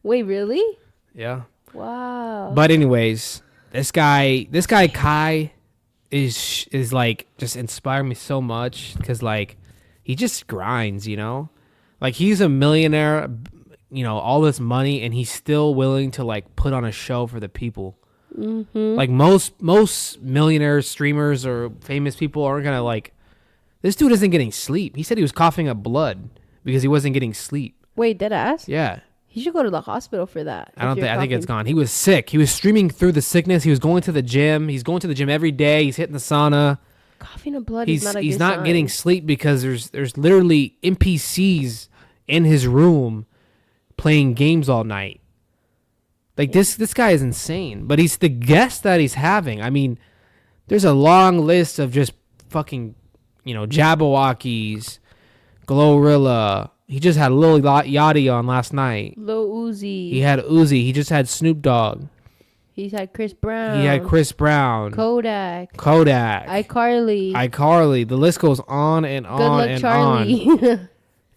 Wait, really? Yeah. Wow. But anyways, this guy Kai is like just inspired me so much because like he just grinds, you know. Like, he's a millionaire, you know, all this money, and he's still willing to like put on a show for the people. Mm-hmm. Like most millionaires, streamers, or famous people aren't gonna like. This dude isn't getting sleep. He said he was coughing up blood because he wasn't getting sleep. Wait, dead ass? Yeah. He should go to the hospital for that. I think it's gone. He was sick. He was streaming through the sickness. He was going to the gym. He's going to the gym every day. He's hitting the sauna. Coughing up blood is not a good He's not sign. getting sleep because there's literally NPCs in his room playing games all night. Like, this guy is insane. But he's the guest that he's having. I mean, there's a long list of just fucking, you know, Jabberwockies, Glorilla. He just had Lil Yachty on last night. Lil Uzi. He had Uzi. He just had Snoop Dogg. He's had Chris Brown. He had Chris Brown. Kodak. iCarly. The list goes on and on. Good luck, and Charlie. On.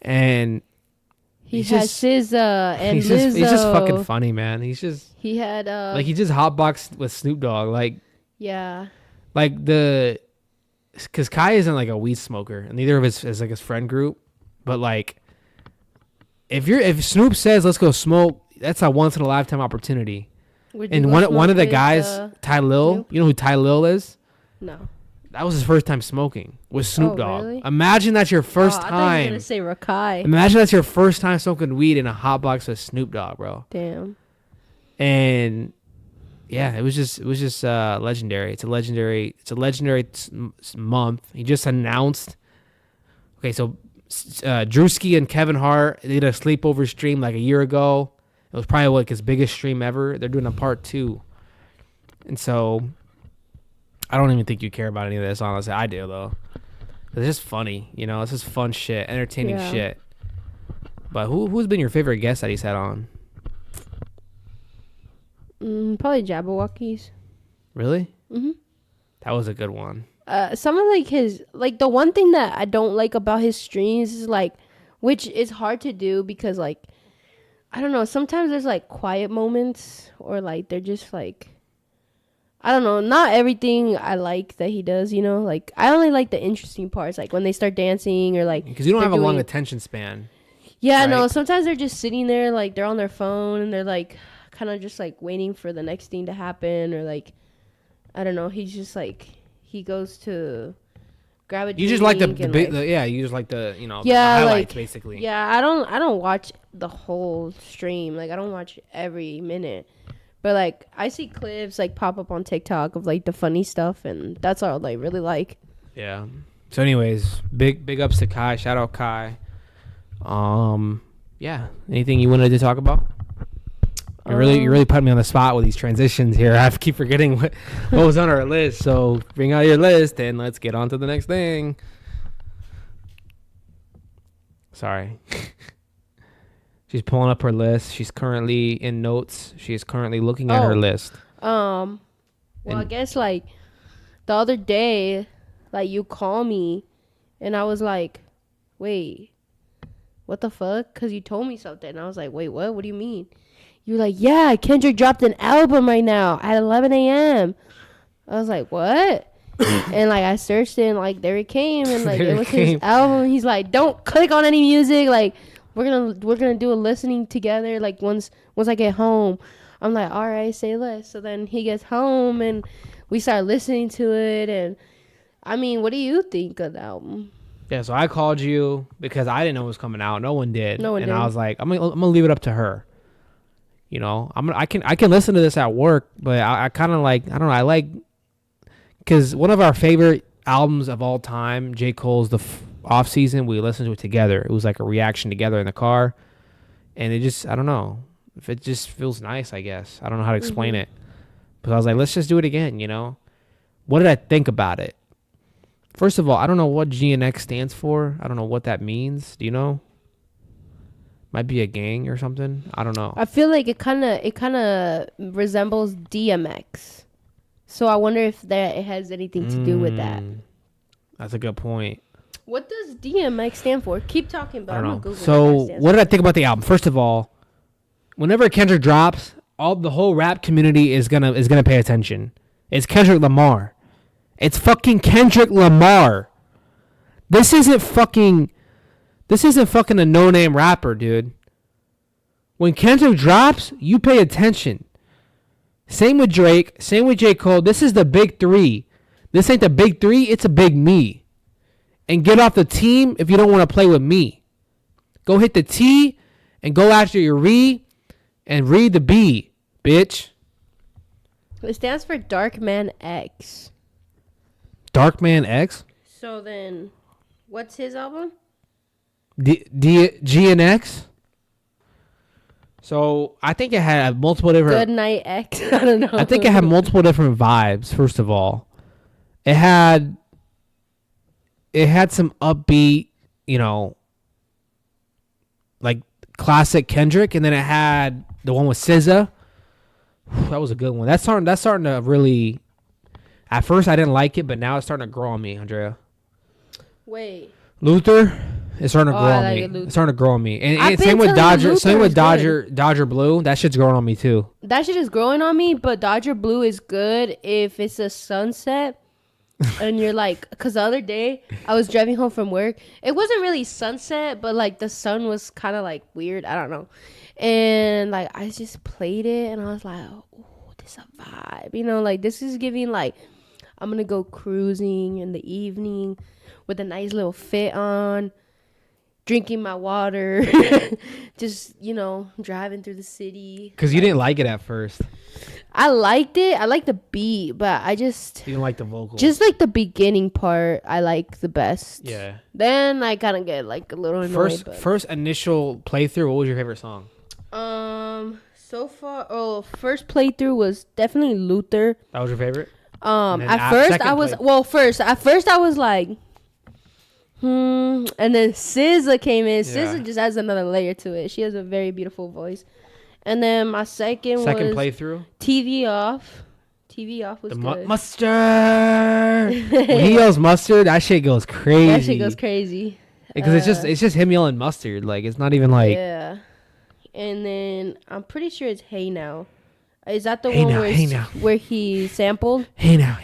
And he had SZA and Lizzo. He's just fucking funny, man. He just like he just hotboxed with Snoop Dogg, like, yeah, like because Kai isn't like a weed smoker, and neither of his is like his friend group, but like if Snoop says let's go smoke, that's a once in a lifetime opportunity. And one of the guys, Ty Lil, you know who Ty Lil is? No. That was his first time smoking with Snoop Dogg. Really? Imagine that's your first time. I thought you were gonna say Rakai. Imagine that's your first time smoking weed in a hot box with Snoop Dogg, bro. Damn. And yeah, it was just legendary. It's a legendary month. He just announced. Okay, so Drewski and Kevin Hart, they did a sleepover stream like a year ago. It was probably like his biggest stream ever. They're doing a part 2, and so. I don't even think you care about any of this, honestly. I do, though. It's just funny, you know? It's just fun shit, entertaining shit. But who's been your favorite guest that he's had on? Probably Jabberwockies. Really? Mm-hmm. That was a good one. Some of like his, like the one thing that I don't like about his streams is like, which is hard to do because like, I don't know, sometimes there's like quiet moments or like they're just like, I don't know. Not everything I like that he does, you know. Like, I only like the interesting parts, like when they start dancing or like. Because you don't have a long attention span. Yeah, right? No. Sometimes they're just sitting there, like they're on their phone and they're like, kind of just like waiting for the next thing to happen, or like, I don't know. He's just like he goes to grab a drink. You just like you just like the the highlights like, basically. Yeah, I don't watch the whole stream. Like I don't watch every minute. But, like, I see clips, like, pop up on TikTok of, like, the funny stuff, and that's all I really like. Yeah. So, anyways, big ups to Kai. Shout out Kai. Yeah. Anything you wanted to talk about? You really put me on the spot with these transitions here. I keep forgetting what was on our list. So, bring out your list, and let's get on to the next thing. Sorry. She's pulling up her list. She's currently in notes. She is currently looking at her list. Well, I guess like the other day, like you call me, and I was like, wait, what the fuck? Because you told me something. And I was like, wait, what? What do you mean? You're like, yeah, Kendrick dropped an album right now at 11 a.m. I was like, what? And like I searched it and like there it came and like it was his album. He's like, don't click on any music. Like we're gonna do a listening together. Like once I get home, I'm like, all right, say less. So then he gets home and we start listening to it. And I mean, what do you think of the album? Yeah, so I called you because I didn't know it was coming out. No one did. No one did. And I was like, I'm gonna leave it up to her. You know, I can listen to this at work, but I kind of like, I don't know, I like, because one of our favorite albums of all time, J. Cole's The Off Season, we listened to it together. It was like a reaction together in the car, and it just, I don't know, if it just feels nice, I guess. I don't know how to explain it, but I was like, let's just do it again, you know? What did I think about it? First of all, I don't know what GNX stands for. I don't know what that means. Do you know? Might be a gang or something. I don't know. I feel like it kind of resembles DMX. So I wonder if it has anything to do with that. That's a good point. What does DMX stand for? Keep talking, but I'm gonna Google. So what did I think about the album? First of all, whenever Kendrick drops, the whole rap community is gonna pay attention. It's Kendrick Lamar. It's fucking Kendrick Lamar. This isn't fucking a no-name rapper, dude. When Kendrick drops, you pay attention. Same with Drake. Same with J. Cole. This is the big three. This ain't the big three. It's a big me. And get off the team if you don't want to play with me. Go hit the T and go after your re and read the B, bitch. It stands for Dark Man X. Dark Man X? So then, what's his album? GNX? So I think it had multiple different. Good Night X. I don't know. I think it had multiple different vibes. First of all, it had some upbeat, you know, like classic Kendrick, and then it had the one with SZA. That was a good one. That's starting to really. At first, I didn't like it, but now it's starting to grow on me, Andrea. Wait. Luther. It's starting to grow on me. It's starting to grow on me. And same with Dodger. Same with Dodger Blue. That shit's growing on me too. That shit is growing on me, but Dodger Blue is good if it's a sunset. And you're like, because the other day I was driving home from work. It wasn't really sunset, but like the sun was kind of like weird. I don't know. And like I just played it and I was like, oh, this is a vibe. You know, like this is giving like I'm going to go cruising in the evening with a nice little fit on. Drinking my water, just, you know, driving through the city. Because you didn't like it at first. I liked it. I liked the beat, but I just... You didn't like the vocals. Just like the beginning part, I like the best. Yeah. Then I kind of get like a little annoyed. First initial playthrough, what was your favorite song? So far, first playthrough was definitely Luther. That was your favorite? At first I was like... And then SZA came in. Yeah. SZA just adds another layer to it. She has a very beautiful voice. And then my second was playthrough. TV Off. TV Off was good. Mustard. When he yells mustard, that shit goes crazy. That shit goes crazy. Because it's just him yelling mustard. Like it's not even like. Yeah. And then I'm pretty sure it's Hey Now. Is that the one where he sampled? Hey now.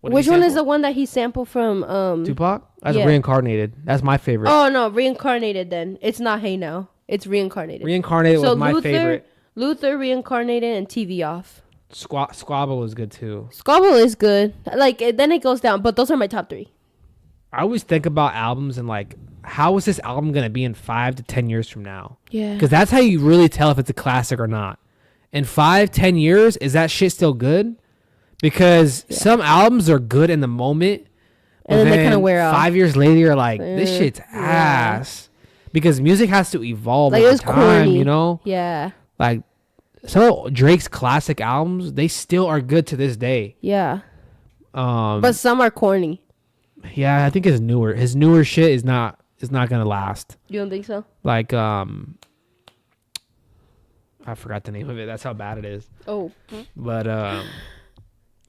Which one is the one that he sampled from? Tupac? That's Reincarnated. That's my favorite. Oh, no. Reincarnated then. It's not Hey Now. It's Reincarnated. Reincarnated was my favorite. Luther, Reincarnated, and TV Off. Squabble is good too. Squabble is good. Like, then it goes down. But those are my top 3. I always think about albums and like, how is this album going to be in 5 to 10 years from now? Yeah. Because that's how you really tell if it's a classic or not. In 5-10 years, is that shit still good? Because some albums are good in the moment, and then they kind of wear off. 5 years later, you're like, this shit's ass. Because music has to evolve like over time, corny. You know? Yeah. Like, some of Drake's classic albums, they still are good to this day. Yeah. But some are corny. Yeah, I think his newer shit is not gonna last. You don't think so? Like, I forgot the name of it. That's how bad it is. Oh. But,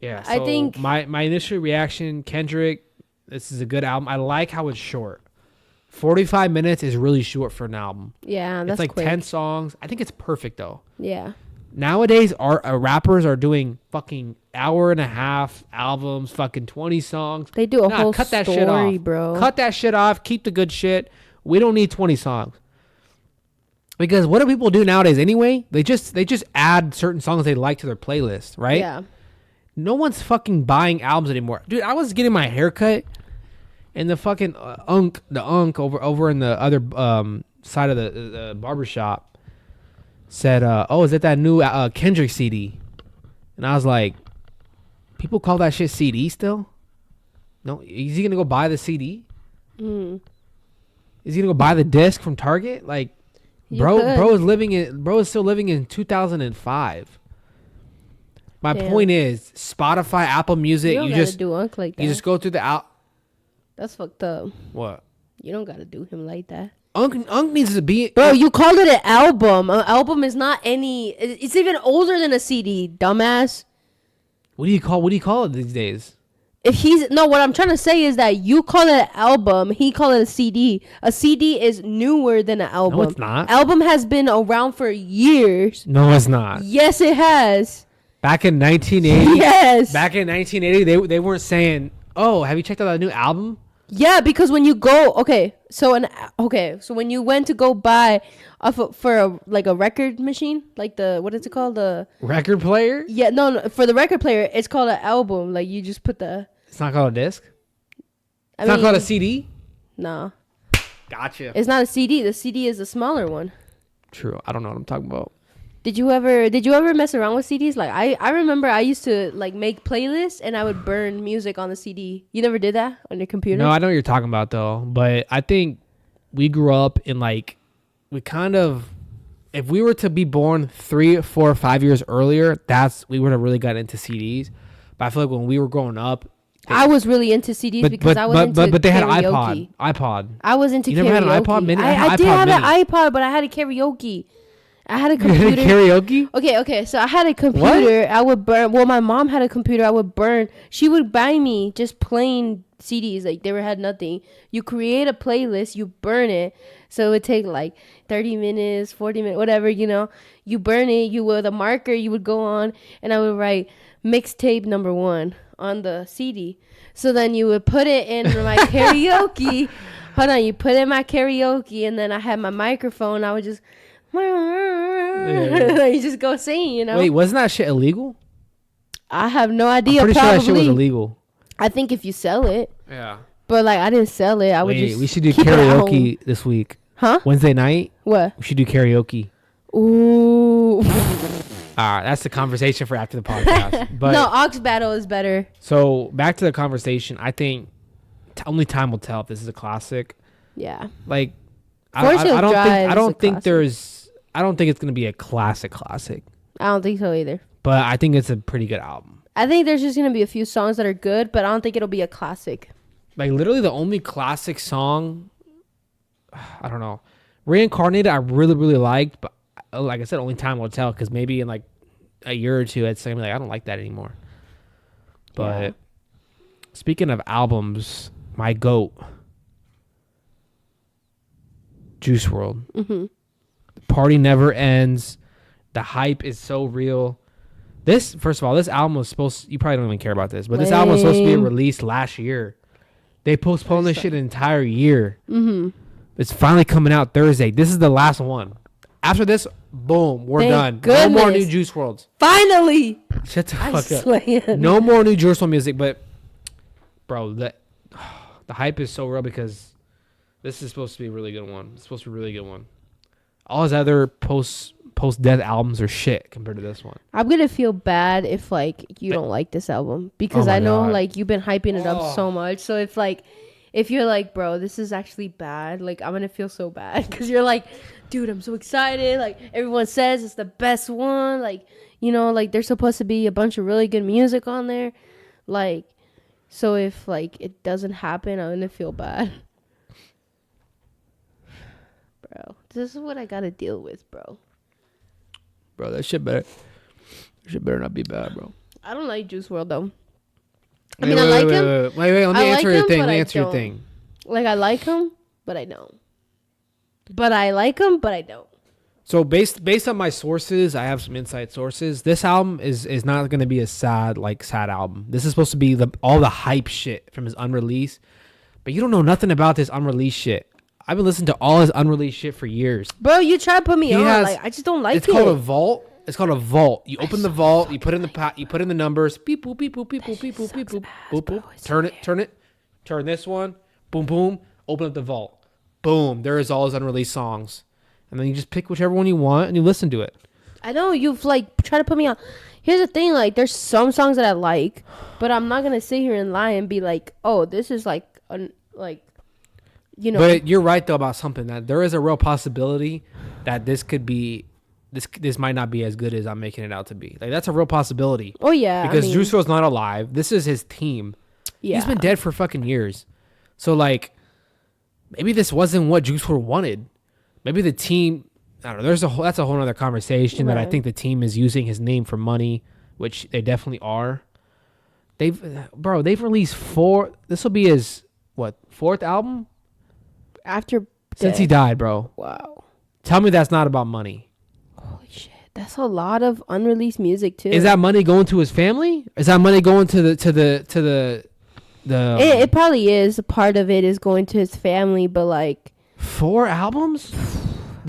yeah, so I think my initial reaction, Kendrick, This is a good album. I like how it's short. 45 minutes is really short for an album. Yeah, that's it's like quick. 10 songs. I think it's perfect though. Yeah. Nowadays, rappers are doing fucking hour and a half albums, fucking 20 songs. They do a whole cut that story, shit off. bro. Cut that shit off. Keep the good shit. We don't need 20 songs. Because what do people do nowadays anyway? They just add certain songs they like to their playlist, right? Yeah. No one's fucking buying albums anymore. Dude, I was getting my haircut and the fucking unk over in the other side of the barbershop said, oh, is it that new Kendrick CD? And I was like, people call that shit CD still? No, is he gonna go buy the CD? Is he gonna go buy the disc from Target? Like, bro is still living in 2005. My point is, Spotify, Apple Music, you just do Unk like that. You just go through the That's fucked up. What? You don't gotta do him like that. Unk needs to be... Bro, you called it an album. An album is not any... It's even older than a CD, dumbass. What do you call it these days? What I'm trying to say is that you call it an album, he call it a CD. A CD is newer than an album. No, it's not. Album has been around for years. No, it's not. Yes, it has. Back in 1980? Yes. Back in 1980, they weren't saying, oh, have you checked out that new album? Yeah, because when you go, so when you went to go buy for a record machine, like what is it called? The record player? Yeah, no, for the record player, it's called an album. Like you just put It's not called a disc? Not called a CD? No. Gotcha. It's not a CD. The CD is a smaller one. True. I don't know what I'm talking about. Did you ever mess around with CDs? Like I remember I used to like make playlists and I would burn music on the CD. You never did that on your computer? No, I know what you're talking about though. But I think we grew up in if we were to be born 3, 4, 5 years earlier, we would have really got into CDs. But I feel like when we were growing up, I was really into CDs because I was into but they had karaoke. iPod. I was into karaoke. You never had an iPod mini? I did have an iPod, but I had a karaoke. I had a computer. Karaoke? Okay. So I had a computer. What? I would burn. Well, my mom had a computer. I would burn. She would buy me just plain CDs. Like they had nothing. You create a playlist. You burn it. So it would take like 30 minutes, 40 minutes, whatever, You burn it. You with a marker. You would go on, and I would write mixtape number 1 on the CD. So then you would put it in my karaoke. Hold on. You put it in my karaoke, and then I had my microphone. I would just... You just go sing, Wait, wasn't that shit illegal? I have no idea. I'm pretty sure that shit was illegal. I think if you sell it. Yeah. But like I didn't sell it. We should do karaoke this week. Huh? Wednesday night? What? We should do karaoke. Ooh. Alright, that's the conversation for after the podcast. But no, Ox Battle is better. So back to the conversation. I think only time will tell if this is a classic. Yeah. Like I don't think it's gonna be a classic. I don't think so either. But I think it's a pretty good album. I think there's just gonna be a few songs that are good, but I don't think it'll be a classic. Like literally the only classic song, I don't know, Reincarnated I really, really liked, but like I said, only time will tell because maybe in like a year or two it's gonna be like I don't like that anymore. But speaking of albums, my GOAT, Juice WRLD. Mm-hmm. The party never ends. The hype is so real. First of all, this album was you probably don't even care about this, but this album was supposed to be released last year. They postponed this shit an entire year. Mm-hmm. It's finally coming out Thursday. This is the last one. After this, boom, we're done. Goodness. No more new Juice WRLDs. Finally. Shut the fuck up. No more new Juice WRLD music, but bro, the hype is so real because this is supposed to be a really good one. It's supposed to be a really good one. All his other post-death albums are shit compared to this one. I'm going to feel bad if, like, you don't like this album. Because I know, like, you've been hyping it up so much. So, if you're like, bro, this is actually bad, like, I'm going to feel so bad. Because you're like, dude, I'm so excited. Like, everyone says it's the best one. Like, like, there's supposed to be a bunch of really good music on there. Like, so if, like, it doesn't happen, I'm going to feel bad. Bro, this is what I gotta deal with, bro. Bro, that shit better not be bad, bro. I don't like Juice WRLD though. I mean, I like him. Wait. Let me answer your thing. Let me answer your thing. Like, I like him, but I don't. But I like him, but I don't. So based on my sources, I have some inside sources. This album is not going to be a sad album. This is supposed to be all the hype shit from his unreleased. But you don't know nothing about this unreleased shit. I've been listening to all his unreleased shit for years. Bro, you try to put me on. Like, I just don't like it. It's called a vault. It's called a vault. You open the vault. You put in the numbers. Beep boop beep boop beep boop beep boop beep boop boop boop. Turn it. Turn this one. Boom boom. Open up the vault. Boom. There is all his unreleased songs. And then you just pick whichever one you want and you listen to it. I know you've tried to put me on. Here's the thing, there's some songs that I like, but I'm not gonna sit here and lie and be like, oh, this is But you're right though about something, that there is a real possibility that this could be, this might not be as good as I'm making it out to be. Like, that's a real possibility. Oh yeah, because Juice WRLD's not alive. This is his team. Yeah, he's been dead for fucking years. So maybe this wasn't what Juice WRLD wanted. Maybe the team, I don't know. That's a whole other conversation. Right. That I think the team is using his name for money, which they definitely are. They've released 4. This will be his 4th album since he died, bro. Wow. Tell me that's not about money. Holy shit, that's a lot of unreleased music too. Is that money going to his family? Is that money going to the? It probably is. A part of it is going to his family, but 4 albums?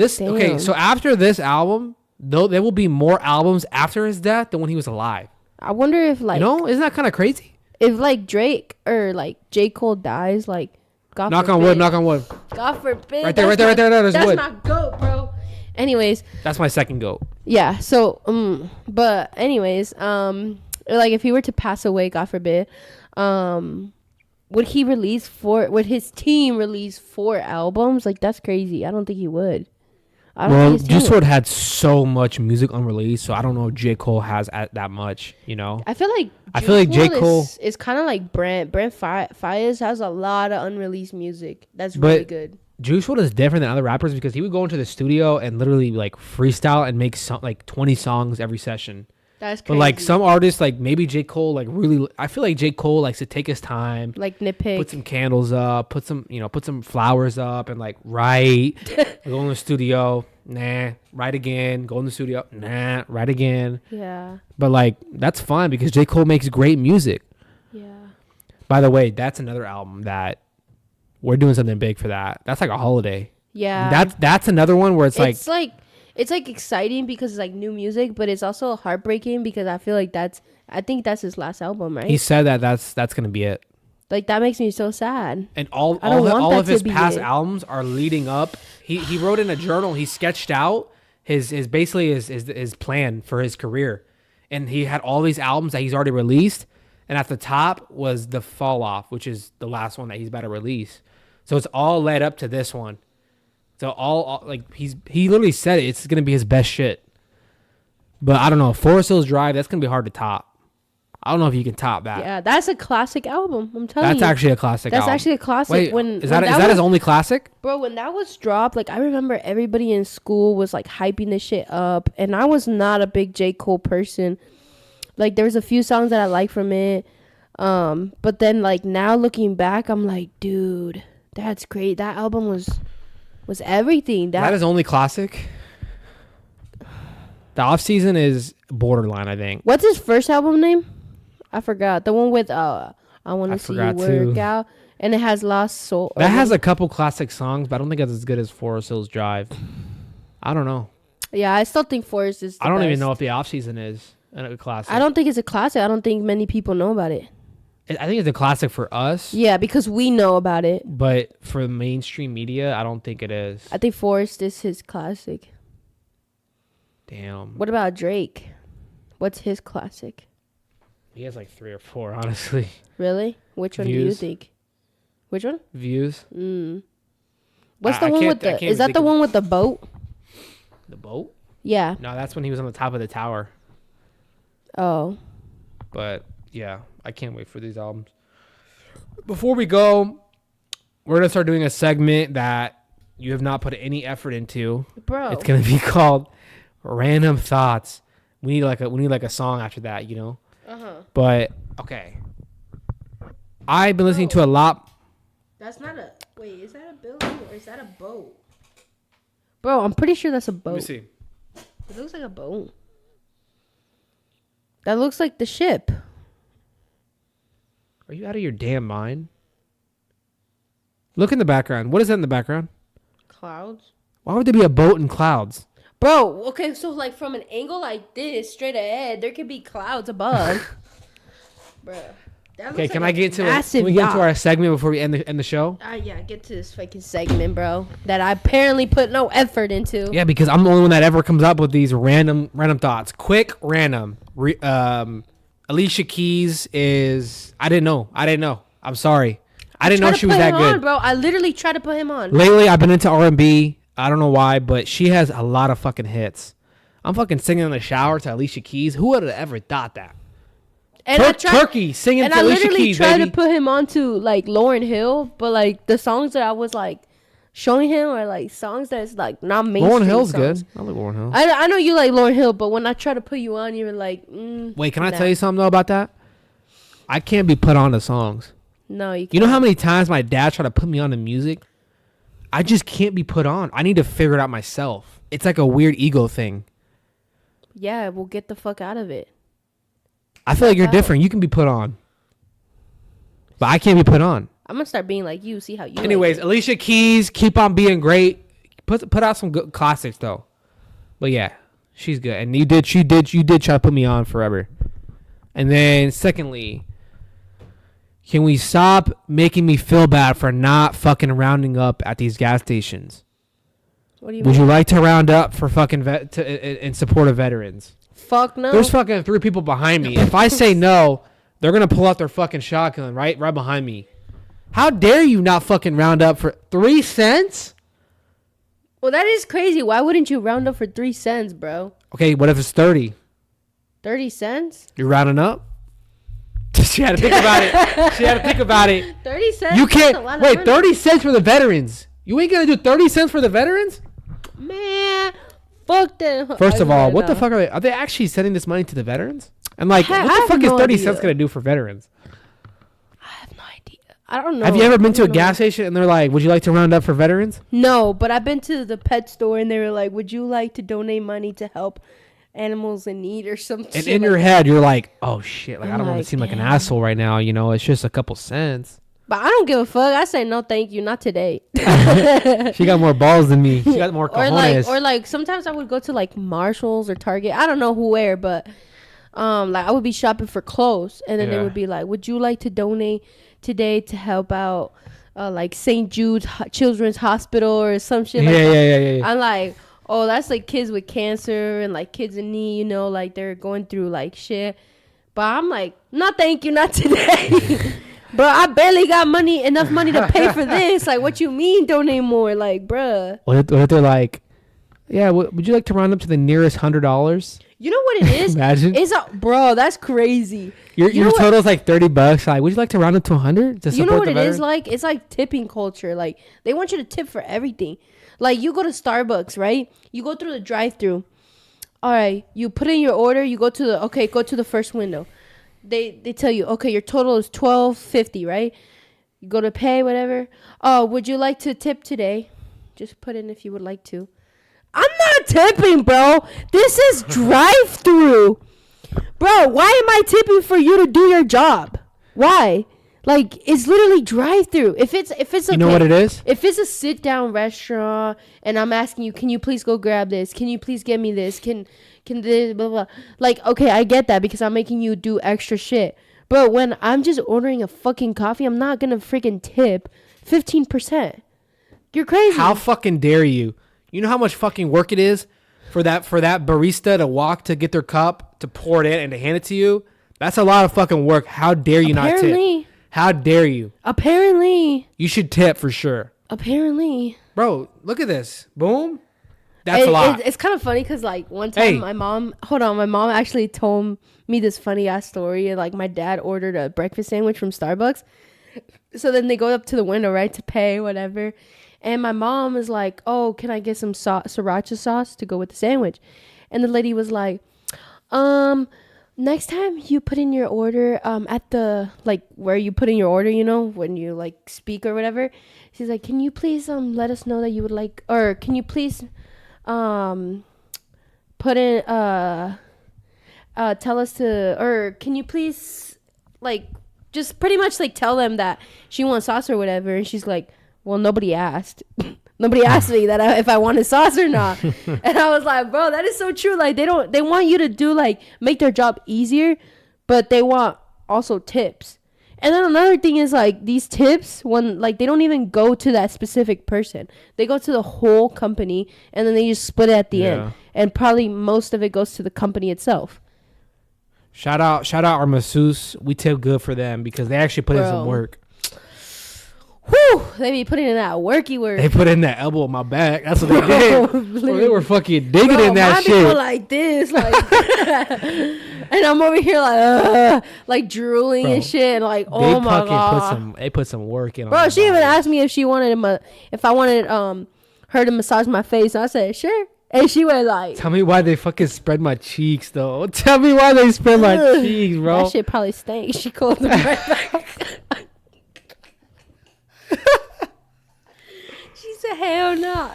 Okay, so after this album, there will be more albums after his death than when he was alive. I wonder if isn't that kind of crazy? If Drake or J. Cole dies, God knock forbid. on wood. God forbid. Right there. There's that's wood. my goat, bro. Anyways. That's my second goat. Yeah. So, but anyways, if he were to pass away, God forbid, would his team release 4 albums? Like, that's crazy. I don't think he would. Juice WRLD had so much music unreleased, so I don't know if J. Cole has that much, I feel like J. Cole is kind of like Brent. Brent Faiyaz has a lot of unreleased music that's really good. Juice WRLD is different than other rappers because he would go into the studio and literally freestyle and make 20 songs every session. That's crazy. But some artists, maybe J. Cole, really, I feel like J. Cole likes to take his time, nitpick, put some candles up, put some flowers up, and write. Go in the studio, write again. Go in the studio, write again. Yeah. But that's fine because J. Cole makes great music. Yeah. By the way, that's another album that we're doing something big for. That's like a holiday. Yeah. That's another one where it's exciting because it's new music, but it's also heartbreaking because I feel like I think that's his last album, right? He said that's gonna be it. That makes me so sad. And all of his past albums are leading up. He wrote in a journal. He sketched out his plan for his career, and he had all these albums that he's already released. And at the top was the Fall Off, which is the last one that he's about to release. So it's all led up to this one. So he literally said it's gonna be his best shit. But I don't know, Forest Hills Drive, that's gonna be hard to top. I don't know if you can top that. Yeah, that's a classic album. I'm telling you. That's actually a classic album. That's actually a classic. Wait, is that his only classic? Bro, when that was dropped, I remember everybody in school was hyping this shit up, and I was not a big J. Cole person. There was a few songs that I liked from it. But then now looking back, I'm like, dude, that's great. That album was everything. That is only classic. The Off Season is borderline, I think. What's his first album name? I forgot. The one with I Want to See You Work Out. And it has Lost Soul. That has a couple classic songs, but I don't think it's as good as Forest Hills Drive. I don't know. Yeah, I still think Forest is the I don't best. even know if the Off Season is a classic. I don't think it's a classic. I don't think many people know about it. I think it's a classic for us. Yeah, because we know about it. But for mainstream media, I don't think it is. I think Forest is his classic. Damn. What about Drake? What's his classic? He has 3 or 4, honestly. Really? Which one do you think? Which one? Views. What's the one with the... Is that the one with the boat? The boat? Yeah. No, that's when he was on the top of the tower. Oh. But, yeah. I can't wait for these albums. Before we go, we're going to start doing a segment that you have not put any effort into. Bro. It's going to be called Random Thoughts. We need a song after that, Uh-huh. But, okay. I've been listening to a lot. That's not a... Wait, is that a building or is that a boat? Bro, I'm pretty sure that's a boat. Let me see. It looks like a boat. That looks like the ship. Are you out of your damn mind? Look in the background. What is that in the background? Clouds. Why would there be a boat in clouds? Bro, okay, so like from an angle like this, straight ahead, there could be clouds above. Bro. Okay, can we get into our segment before we end the show? Yeah, get to this fucking segment, bro. That I apparently put no effort into. Yeah, because I'm the only one that ever comes up with these random thoughts. Quick, random. Alicia Keys is... I didn't know. I'm sorry. I didn't know she was that good. Bro, I literally tried to put him on. Lately, I've been into R&B. I don't know why, but she has a lot of fucking hits. I'm fucking singing in the shower to Alicia Keys. Who would have ever thought that? And Turkey singing to Alicia Keys, and I literally tried to put him onto like Lauryn Hill, but like the songs that I was like showing him are like songs that's like not mainstream. Lauryn Hill's songs. good. I like Lauryn Hill. I know you like Lauryn Hill, but when I try to put you on, you're like, wait, can I tell you something though about that? I can't be put on to songs. No, you can't. You know how many times my dad tried to put me on to music? I just can't be put on. I need to figure it out myself. It's like a weird ego thing. Yeah, we'll get the fuck out of it. I feel like you're different. You can be put on. But I can't be put on. I'm going to start being like you. See how you Anyways, like Alicia Keys, keep on being great. Put out some good classics, though. But yeah, she's good. And you did try to put me on forever. And then, secondly, can we stop making me feel bad for not fucking rounding up at these gas stations? What do you Would mean? you like to round up for fucking in support of veterans? Fuck no. There's fucking 3 people behind me. If I say no, they're gonna pull out their fucking shotgun right behind me. How dare you not fucking round up for 3 cents? Well, that is crazy. Why wouldn't you round up for 3 cents, bro? Okay, what if it's 30? 30 cents? You're rounding up? She had to think about it. 30 cents? You can't wait. 30 cents for the veterans. You ain't gonna do 30 cents for the veterans? Man, fuck them. First of all, what the fuck are they? Are they actually sending this money to the veterans? And like, what the fuck is 30 cents gonna do for veterans? I have no idea. I don't know. Have you ever been to a gas station and they're like, "Would you like to round up for veterans?" No, but I've been to the pet store and they were like, "Would you like to donate money to help animals in need or something?" And in your head, you're like, "Oh shit! Like I don't want to seem like an asshole right now. You know, it's just a couple cents." But I don't give a fuck. I say no, thank you, not today. She got more balls than me. She got more cojones. Or like sometimes I would go to like Marshalls or Target. I don't know where, but like I would be shopping for clothes, and then they would be like, "Would you like to donate today to help out like St. Jude's Children's Hospital or some shit?" Like Yeah. I'm like, oh, that's like kids with cancer and like kids in need, you know, like they're going through like shit. But I'm like, no, thank you, not today. Bro, I barely got enough money to pay for this. Like, what you mean donate more? Like, bruh. What if they're like, yeah, would you like to round up to the nearest $100? You know what it is? Imagine. Bro, that's crazy. Your total's like $30. Like, would you like to round up to 100? You know what it is like? It's like tipping culture. Like, they want you to tip for everything. Like, you go to Starbucks, right? You go through the drive-thru. All right, you put in your order. You go to the first window. They tell you, okay, your total is $12.50, right? You go to pay, whatever. Oh, would you like to tip today? Just put in if you would like to. I'm not tipping, bro. This is drive-through. Bro, why am I tipping for you to do your job? Why? Like, it's literally drive-through. If it's you know what it is? If it's a sit-down restaurant and I'm asking you, can you please go grab this? Can you please get me this? Can this, blah, blah. Like, okay, I get that because I'm making you do extra shit. But when I'm just ordering a fucking coffee, I'm not going to freaking tip 15%. You're crazy. How fucking dare you? You know how much fucking work it is for that barista to walk to get their cup, to pour it in, and to hand it to you? That's a lot of fucking work. How dare you not tip? How dare you? Apparently. You should tip for sure. Apparently. Bro, look at this. Boom. That's a lot. It's kind of funny because, like, one time my mom actually told me this funny-ass story. And, like, my dad ordered a breakfast sandwich from Starbucks. So then they go up to the window, right, to pay, whatever. And my mom is like, oh, can I get some sriracha sauce to go with the sandwich? And the lady was like, Next time you put in your order, at the like where you put in your order, you know, when you like speak or whatever, she's like, "Can you please let us know that you would like, or can you please put in tell us to, or can you please like just pretty much like tell them that she wants sauce or whatever?" And she's like, "Well, nobody asked." Nobody asked me that if I wanted sauce or not. And I was like, bro, that is so true. Like, they want you to do, like, make their job easier, but they want also tips. And then another thing is, like, these tips, when, like, they don't even go to that specific person. They go to the whole company, and then they just split it at the end. And probably most of it goes to the company itself. Shout out our masseuse. We tip good for them because they actually put in some work. Whew, they be putting in that worky work. They put in that elbow in my back. That's what they did. Bro, they were fucking digging in that shit. Go like this, like, and I'm over here like drooling and shit, and like, oh my god. They put some work in. Bro, she even asked me if she wanted if I wanted her to massage my face, and I said sure. And she went like, "Tell me why they fucking spread my cheeks, though. Tell me why they spread my cheeks, bro." That shit probably stank. She called them right back. She said, "Hell no."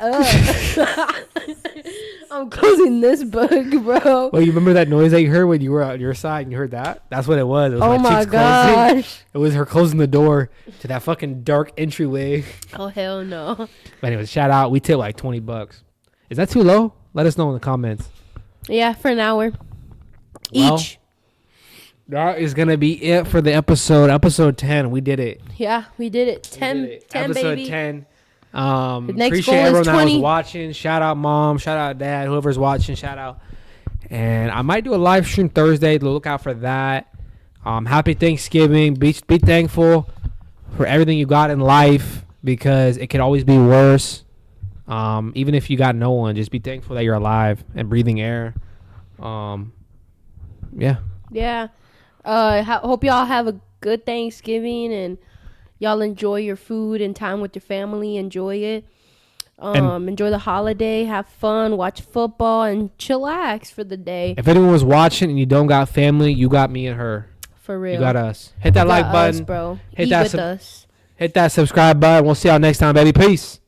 I'm closing this book, bro. Well, you remember that noise that you heard when you were on your side and you heard that? That's what it was. It was oh my gosh. Closing. It was her closing the door to that fucking dark entryway. Oh, hell no. But anyways, shout out. We tip like $20. Is that too low? Let us know in the comments. Yeah, for an hour. Each. That is going to be it for the episode. Episode 10. We did it. Yeah, we did it. 10, episode baby. 10. The next appreciate goal everyone is 20. that was watching. Shout out mom. Shout out dad. Whoever's watching, shout out. And I might do a live stream Thursday. Look out for that. Happy Thanksgiving. Be thankful for everything you got in life because it could always be worse. Even if you got no one, just be thankful that you're alive and breathing air. Yeah. Yeah. Hope y'all have a good Thanksgiving and y'all enjoy your food and time with your family. Enjoy it. Enjoy the holiday. Have fun. Watch football and chillax for the day. If anyone was watching and you don't got family, you got me and her. For real. You got us. Hit that like button, us, bro. Hit that subscribe button. We'll see y'all next time, baby. Peace.